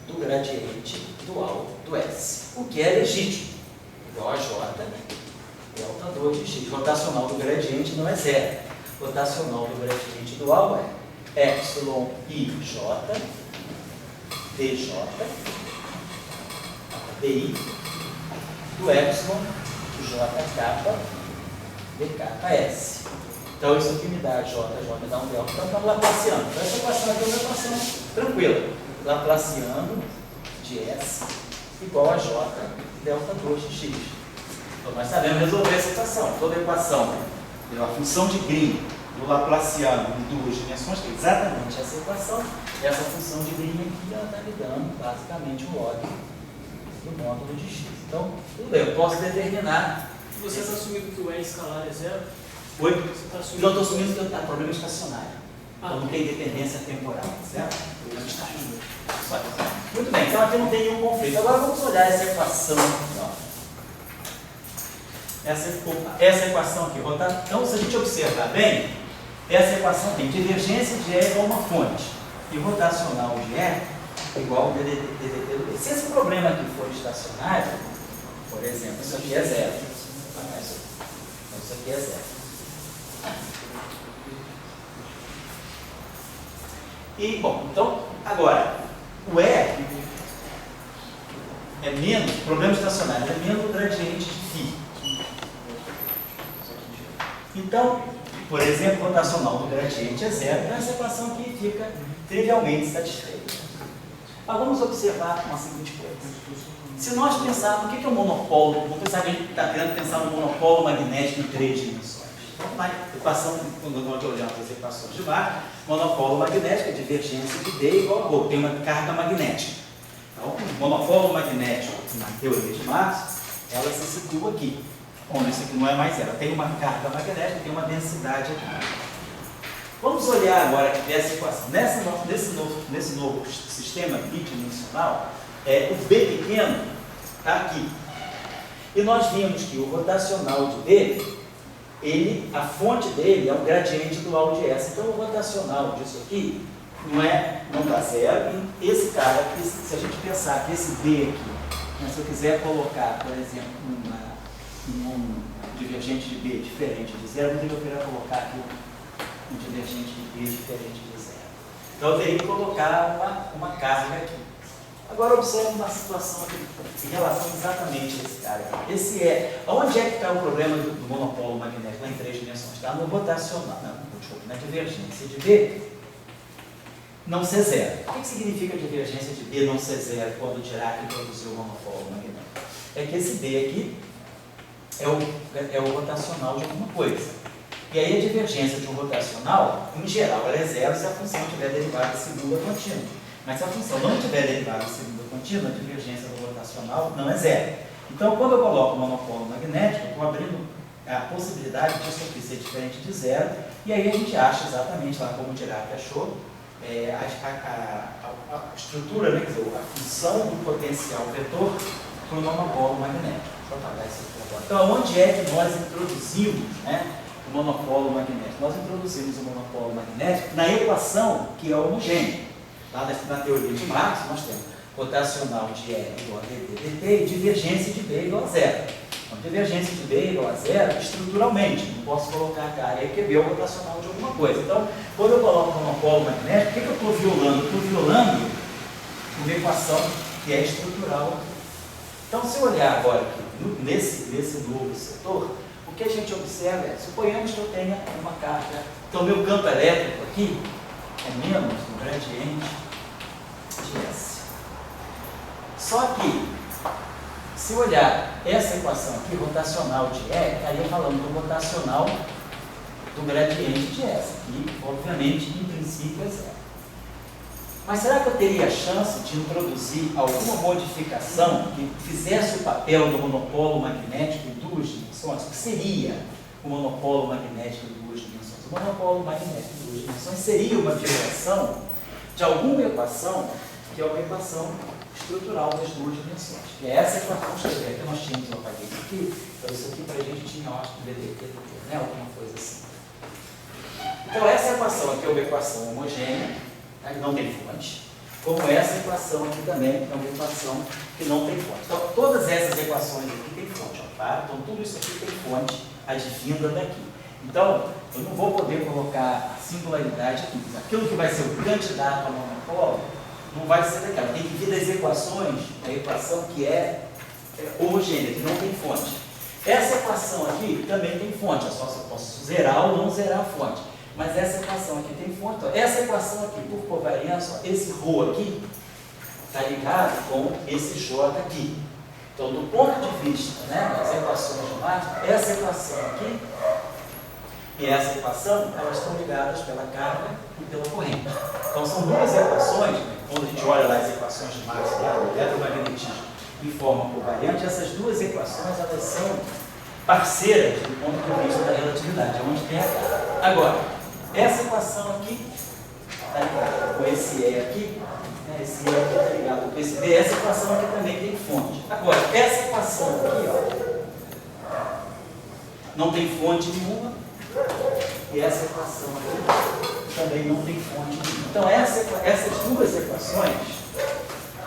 do gradiente dual do S, o que é legítimo, igual a J delta 2 de X. Rotacional do gradiente não é zero. Rotacional do gradiente dual é epsilon i J dj di do epsilon jk dks. Então isso aqui me dá J me dá um delta, então estamos laplaciando. Então essa equação aqui é uma equação tranquila. Laplaciando de S igual a J delta 2 de X. Então nós sabemos resolver essa equação. Toda equação, a função de Green do laplaciano em duas dimensões, que é exatamente essa equação, essa função de Green aqui ela está me dando basicamente o log do módulo de X. Então, tudo bem, eu posso determinar. Você está assumindo que o E escalar é zero? Oi? Você está assumindo... Eu estou assumindo que o problema é estacionário. Então não tem dependência temporal, certo? Muito bem, então aqui não tem nenhum conflito. Agora vamos olhar essa equação aqui, ó. Essa equação aqui, então se a gente observar bem, essa equação tem divergência de E igual a uma fonte e rotacional de E igual ao ddt do B. Se esse problema aqui for estacionário, por exemplo, isso aqui é zero. Então isso aqui é zero. E, bom, então, agora, o E é menos, problema estacionário, é menos o gradiente de φ. Então, por exemplo, rotacional do gradiente é zero, então essa equação aqui fica trivialmente satisfeita. Mas vamos observar uma seguinte coisa. Se nós pensarmos, o que é o monopolo? Vamos pensar que a gente está querendo pensar no monopolo magnético em 3 dimensões. Então, na equação, quando nós olhamos as equações de Mach, monopolo magnético é divergência de D igual a ρ, tem uma carga magnética. Então, o monopolo magnético, na teoria de Mach, ela se situa aqui, onde isso aqui não é mais zero. Ela tem uma carga magnética, tem uma densidade aqui. Vamos olhar agora essa equação. Nesse novo sistema bidimensional, o B pequeno está aqui. E nós vimos que o rotacional de B, a fonte dele é um gradiente dual de S. Então o rotacional disso aqui não dá zero. E esse cara aqui, se a gente pensar que esse B aqui, né, se eu quiser colocar, por exemplo, um divergente de B diferente de zero, eu queria colocar aqui um divergente de B diferente de zero. Então eu teria que colocar uma carga aqui. Agora observe uma situação aqui em relação exatamente a esse cara aqui. Onde é que está o problema do monopolo magnético lá em 3 dimensões? Está no rotacional, na divergência de B não ser zero. O que significa divergência de B não ser zero quando o Dirac introduziu o monopolo magnético? É que esse B aqui é o rotacional de alguma coisa. E aí a divergência de um rotacional, em geral, ela é zero se a função tiver derivada segunda contínua. Mas se a função não tiver derivada segunda contínua, a divergência do rotacional não é zero. Então, quando eu coloco o monopolo magnético, eu estou abrindo a possibilidade disso aqui ser diferente de zero, e aí a gente acha exatamente lá como o Dirac achou, a estrutura, né, quer dizer, a função do potencial vetor para o monopolo magnético. Deixa eu apagar isso aqui agora. Então, onde é que nós introduzimos, né, o monopolo magnético? Nós introduzimos o monopolo magnético na equação que é homogênea. Lá na teoria de Marx, nós temos rotacional de E igual a dt e divergência de B igual a zero. Então, divergência de B igual a zero estruturalmente. Não posso colocar K e QB o rotacional de alguma coisa. Então, quando eu coloco o monopolo magnético, o que eu estou violando? Eu estou violando uma equação que é estrutural. Então, se eu olhar agora aqui, nesse novo setor, o que a gente observa é, suponhamos que eu tenha uma carga, então meu campo elétrico aqui é menos do gradiente de S. Só que, se eu olhar essa equação aqui, rotacional de E, estaria falando do rotacional do gradiente de S, que obviamente em princípio é zero. Mas será que eu teria a chance de introduzir alguma modificação que fizesse o papel do monopolo magnético em duas dimensões? O que seria o monopolo magnético em duas dimensões? O monopolo magnético em duas dimensões seria uma violação de alguma equação que é uma equação estrutural das duas dimensões. E é essa equação que nós tínhamos, eu apaguei isso aqui, então isso aqui para a gente tinha, eu acho que DDT, né? Alguma coisa assim. Então essa equação aqui é uma equação homogênea, que não tem fonte, como essa equação aqui também é uma equação que não tem fonte. Então, todas essas equações aqui têm fonte, ó, tá? Então, tudo isso aqui tem fonte advinda daqui. Então, eu não vou poder colocar a singularidade aqui. Aquilo que vai ser o candidato ao monopolo não vai ser daquela. Tem que vir das equações, a equação que é homogênea, que não tem fonte. Essa equação aqui também tem fonte, é só se eu posso zerar ou não zerar a fonte. Mas essa equação aqui tem fonte. Então, essa equação aqui, por covariância, esse ρ aqui está ligado com esse J aqui. Então, do ponto de vista, né, das equações de Marx, essa equação aqui e essa equação, elas estão ligadas pela carga e pela corrente. Então, são duas equações, quando a gente olha lá as equações de Marx, o eletromagnetismo em forma covariante, essas duas equações, elas são parceiras do ponto de vista da relatividade, onde tem a carga. Agora, essa equação aqui está ligada com esse E aqui, né, esse E aqui está ligado com esse B, essa equação aqui também tem fonte. Agora, essa equação aqui, ó, não tem fonte nenhuma, e essa equação aqui também não tem fonte nenhuma. Então, essas duas equações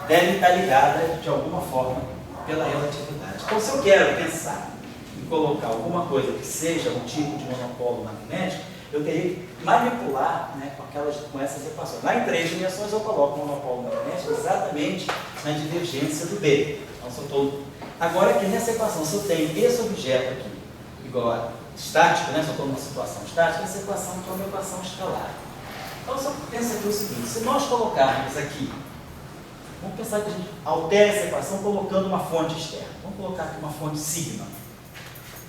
devem estar ligadas de alguma forma pela relatividade. Então, se eu quero pensar em colocar alguma coisa que seja um tipo de monopolo magnético, eu teria que manipular, né, com essas equações. Lá em 3 dimensões eu coloco o monopolo magnético exatamente na divergência do B. Então, se eu tô... Agora aqui nessa equação, se eu tenho esse objeto aqui igual a estático, né, se eu estou numa situação estática, essa equação é uma equação escalar. Então, se eu penso aqui o seguinte, se nós colocarmos aqui, vamos pensar que a gente altera essa equação colocando uma fonte externa. Vamos colocar aqui uma fonte sigma.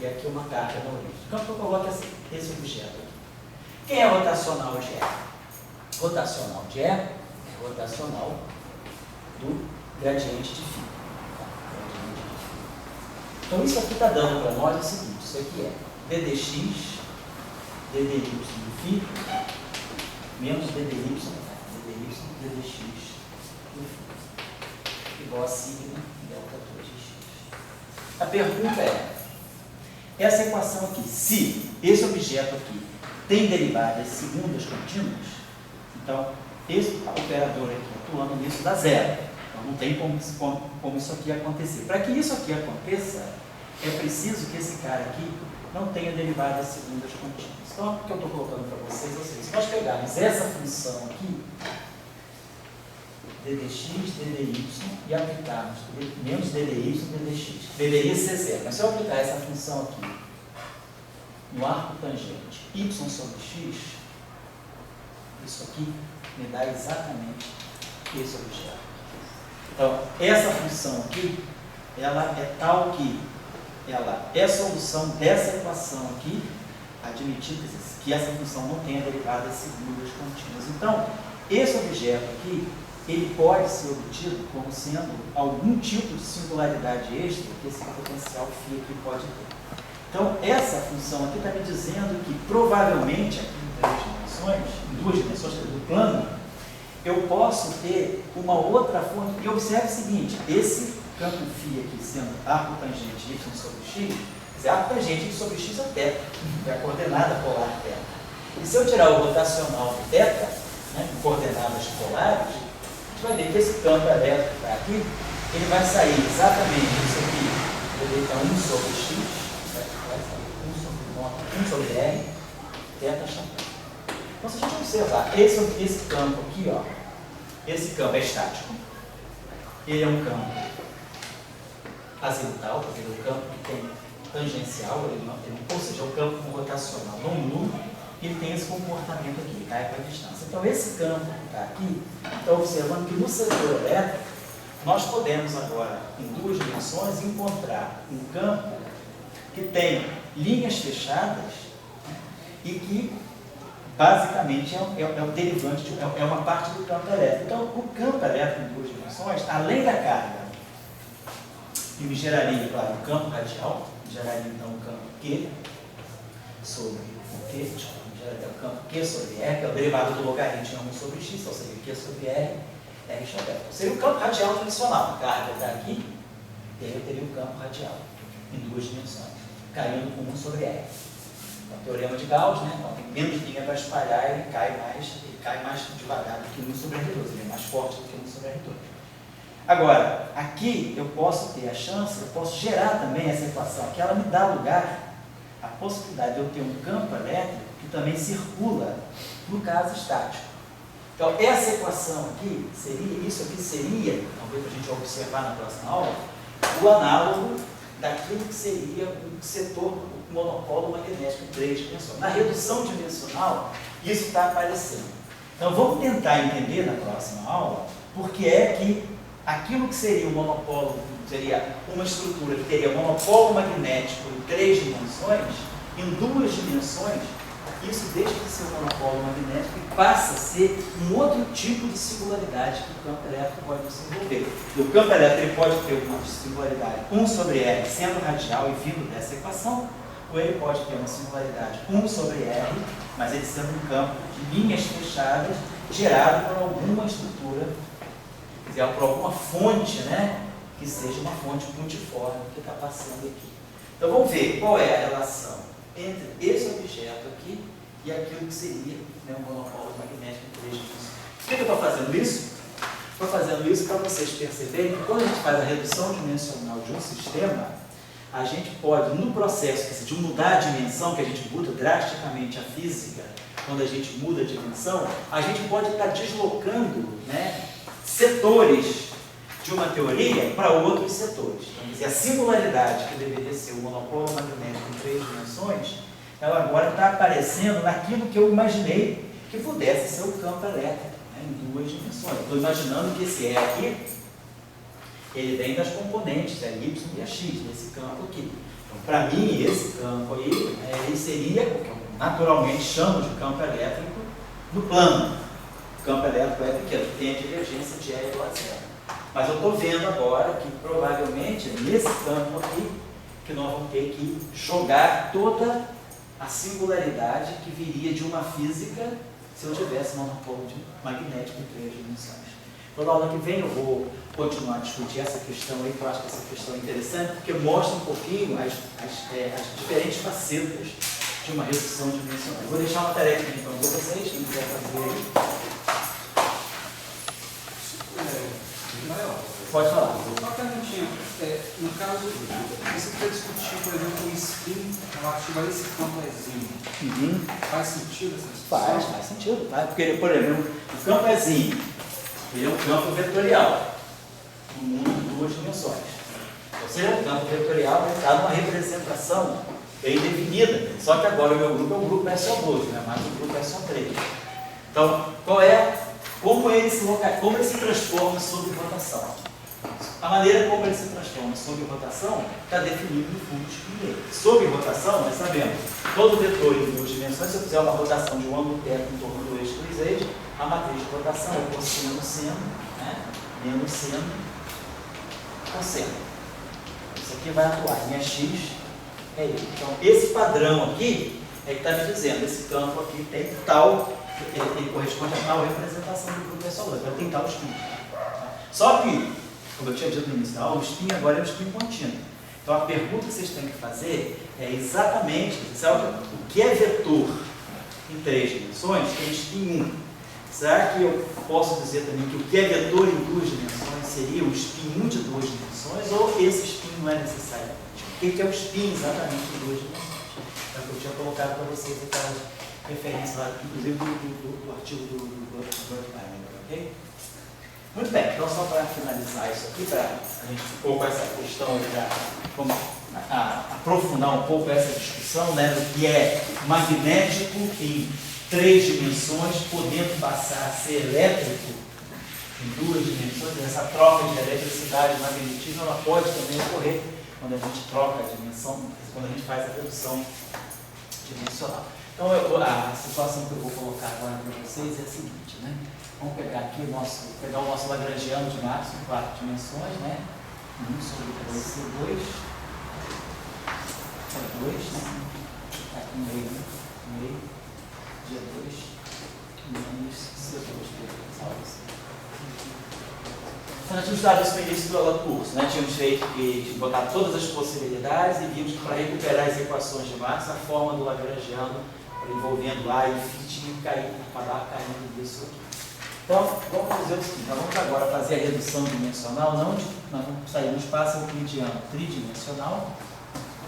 E aqui uma carga da origem. Então, eu coloco esse objeto aqui. Quem é rotacional de E? Rotacional de E é rotacional do gradiente de φ. Então, isso aqui está dando para nós o seguinte, isso aqui é ddx, ddy do φ, menos ddy, ddx do φ, igual a sigma delta 2x. A pergunta é, essa equação aqui, se esse objeto aqui tem derivadas segundas contínuas, então esse operador aqui atuando nisso dá zero. Então não tem como isso aqui acontecer. Para que isso aqui aconteça, é preciso que esse cara aqui não tenha derivadas segundas contínuas. Então, o que eu estou colocando para vocês é o seguinte, se nós pegarmos essa função aqui, ddx, ddy, e aplicarmos menos ddy, ddx, deveria ser zero. Mas se eu aplicar essa função aqui no arco tangente y sobre x, isso aqui me dá exatamente esse objeto. Então, essa função aqui, ela é tal que ela é solução dessa equação aqui, admitindo que essa função não tenha derivadas segundas contínuas. Então, esse objeto aqui, ele pode ser obtido como sendo algum tipo de singularidade extra que esse potencial φ aqui pode ter. Então, essa função aqui está me dizendo que, provavelmente, aqui em 3 dimensões, em 2 dimensões do plano, eu posso ter uma outra fonte. E observe o seguinte, esse campo φ aqui sendo arco tangente y sobre x, quer dizer, arco tangente y sobre x é θ, é a coordenada polar θ. E se eu tirar o rotacional do θ, né, com coordenadas polares, a gente vai ver que esse campo elétrico que está aqui, ele vai sair exatamente isso aqui, ele é 1 sobre x, vai sair 1 sobre r, θ chamado. Então, se a gente observar esse campo aqui, ó, esse campo é estático, ele é um campo azimutal, porque ele é um campo que tem tangencial, ou seja, é um campo com rotacional não nulo, e ele tem esse comportamento aqui, ele cai para a distância. Então, esse campo que está aqui, está observando que no setor elétrico, nós podemos agora, em 2 dimensões, encontrar um campo que tem linhas fechadas, né, e que basicamente é o derivante, é uma parte do campo elétrico. Então, o campo elétrico em 2 dimensões, além da carga, que me geraria, claro, um campo radial, me geraria então um campo Q sobre o Q, me geraria o campo Q sobre R, que é o derivado do logaritmo 1 sobre x, então seria Q sobre R, R sobre R. Então, seria um campo radial tradicional. A carga está aqui, e aí eu teria um campo radial em 2 dimensões, caindo com 1 sobre R. Então, teorema de Gauss, né? Então, tem menos linha para espalhar, ele cai mais devagar do que 1 sobre R2, ele é mais forte do que 1 sobre R2. Agora, aqui eu posso ter a chance, eu posso gerar também essa equação, que ela me dá lugar a possibilidade de eu ter um campo elétrico que também circula no caso estático. Então, essa equação aqui, isso aqui seria, talvez a gente vai observar na próxima aula, o análogo daquilo que seria o setor do monopolo magnético em 3 dimensões. Na redução dimensional, isso está aparecendo. Então, vamos tentar entender na próxima aula porque é que aquilo que seria o monopolo, seria uma estrutura que teria monopolo magnético em 3 dimensões, em 2 dimensões, isso deixa de ser um monopolo magnético e passa a ser um outro tipo de singularidade que o campo elétrico pode desenvolver. O campo elétrico ele pode ter uma singularidade 1 sobre R sendo radial e vindo dessa equação, ou ele pode ter uma singularidade 1 sobre R, mas ele sendo um campo de linhas fechadas gerado por alguma estrutura, quer dizer, por alguma fonte, né, que seja uma fonte pontiforme que está passando aqui. Então vamos ver qual é a relação entre esse objeto aqui e aquilo que seria, né, um monopolo magnético em 3 dimensões. Por que eu estou fazendo isso? Estou fazendo isso para vocês perceberem que quando a gente faz a redução dimensional de um sistema, a gente pode, no processo de mudar a dimensão, que a gente muda drasticamente a física, quando a gente muda a dimensão, a gente pode estar deslocando, né, setores de uma teoria para outros setores. Então, quer dizer, a singularidade que deveria ser o monopolo magnético em 3 dimensões, ela agora está aparecendo naquilo que eu imaginei que pudesse ser o campo elétrico, né, em 2 dimensões. Estou imaginando que esse E aqui, ele vem das componentes, a Y e a X, desse campo aqui. Então, para mim, esse campo aí, ele seria o que eu naturalmente chamo de campo elétrico no plano. O campo elétrico é pequeno, tem a divergência de E igual a zero. Mas eu estou vendo agora que provavelmente nesse campo aqui que nós vamos ter que jogar toda a singularidade que viria de uma física se eu tivesse monopolo magnético em 3 dimensões. Então, na aula que vem eu vou continuar a discutir essa questão aí, que eu acho que essa questão é interessante, porque mostra um pouquinho as diferentes facetas de uma redução dimensional. Eu vou deixar uma tarefa então para vocês, quem quiser fazer aí. Pode falar. Só uma perguntinha. No caso, você quer discutir, por exemplo, o spin relativo a esse campo Ezinho. Faz sentido essa discussão? Faz sentido. Tá? Porque, por exemplo, o campo Ezinho, ele é um campo vetorial, no mundo de 2 dimensões. Ou seja, o campo vetorial está numa representação bem definida. Só que agora o meu grupo é um grupo SO2, não é mais um grupo SO3. Então, como ele se transforma sob rotação? A maneira como ele se transforma sob rotação está definido no fundo de primeiro. Sob rotação, nós sabemos, todo vetor em 2 dimensões, se eu fizer uma rotação de um ângulo θ em torno do eixo dos eixos, a matriz de rotação é cosseno seno, né? Menos seno, cosseno. Isso aqui vai atuar em x é ele. Então, esse padrão aqui é que está me dizendo, esse campo aqui tem tal, ele corresponde a tal representação do grupo pessoal, então tem tal spin. Só que, como eu tinha dito no início da aula, o spin agora é um spin contínuo. Então, a pergunta que vocês têm que fazer é exatamente, o que é vetor em 3 dimensões tem spin 1. Será que eu posso dizer também que o que é vetor em 2 dimensões seria o spin 1 de 2 dimensões, ou esse spin não é necessário? O que é o spin exatamente em 2 dimensões? É o que eu tinha colocado para vocês aquela referência lá, inclusive do artigo do Durkheim, ok? Muito bem, então só para finalizar isso aqui, para a gente ficou com essa questão, aprofundar um pouco essa discussão, né, do que é magnético em 3 dimensões, podendo passar a ser elétrico em 2 dimensões. Essa troca de eletricidade e magnetismo ela pode também ocorrer quando a gente troca a dimensão, quando a gente faz a redução dimensional. Então, a situação que eu vou colocar agora para vocês é a seguinte, né? Vamos pegar aqui o nosso lagrangiano de Maxwell em 4 dimensões, né? 1 sobre 2C2, é 2, né? Está aqui no meio, né? No meio, G2 menos C2, salvo assim. Então, nós tínhamos dado isso no início do curso, né? Tínhamos feito que botar todas as possibilidades e vimos que para recuperar as equações de Maxwell, a forma do lagrangiano envolvendo A e φ tinha que acabar caindo disso aqui. Então, vamos fazer o seguinte, nós vamos agora fazer a redução dimensional, nós vamos sair do espaço euclidiano tridimensional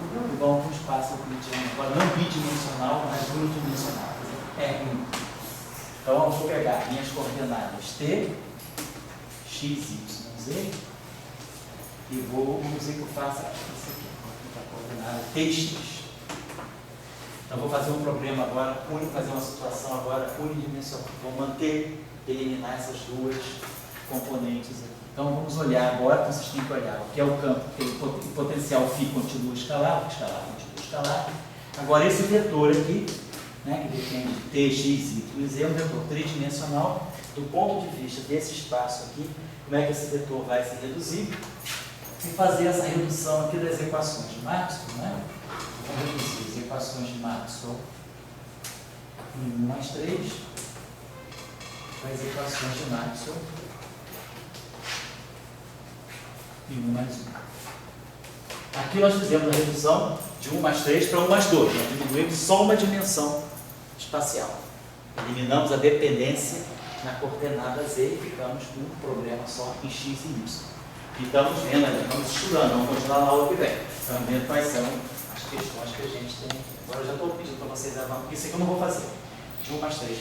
e vamos para o espaço euclidiano, agora não bidimensional, mas unidimensional, R1. Então, eu vou pegar minhas coordenadas T, X, Y, Z, e vamos dizer que eu faça isso aqui, a coordenada TX. Então, vou fazer um problema agora, fazer uma situação agora unidimensional. Vou eliminar essas duas componentes aqui. Então, vamos olhar agora, então vocês têm que olhar o que é o campo, o potencial φ continua escalar, o escalar continua escalar. Agora, esse vetor aqui, né, que depende de T, X, Y e Z, é um vetor tridimensional. Do ponto de vista desse espaço aqui, como é que esse vetor vai se reduzir? E fazer essa redução aqui das equações de Maxwell, né? Vamos reduzir as equações de Maxwell em 1 mais 3 para as equações de Maxwell em 1 mais 1. Aqui nós fizemos a redução de 1 mais 3 para 1 mais 2. Nós diminuímos só uma dimensão espacial. Eliminamos a dependência na coordenada Z e ficamos com um problema só em X e Y. E estamos vendo, estamos estudando, vamos continuar na aula que vem. Estamos vendo quais são as questões que a gente tem aqui. Agora eu já estou pedindo para vocês avançarem, porque isso aqui eu não vou fazer. De 1 mais 3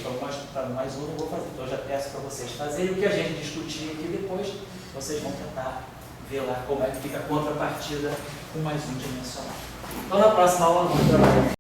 para 1 mais 1 eu não vou fazer. Então eu já peço para vocês fazerem. E o que a gente discutir aqui depois, vocês vão tentar ver lá como é que fica a contrapartida com mais 1 dimensional. Então na próxima aula nós vamos trabalhar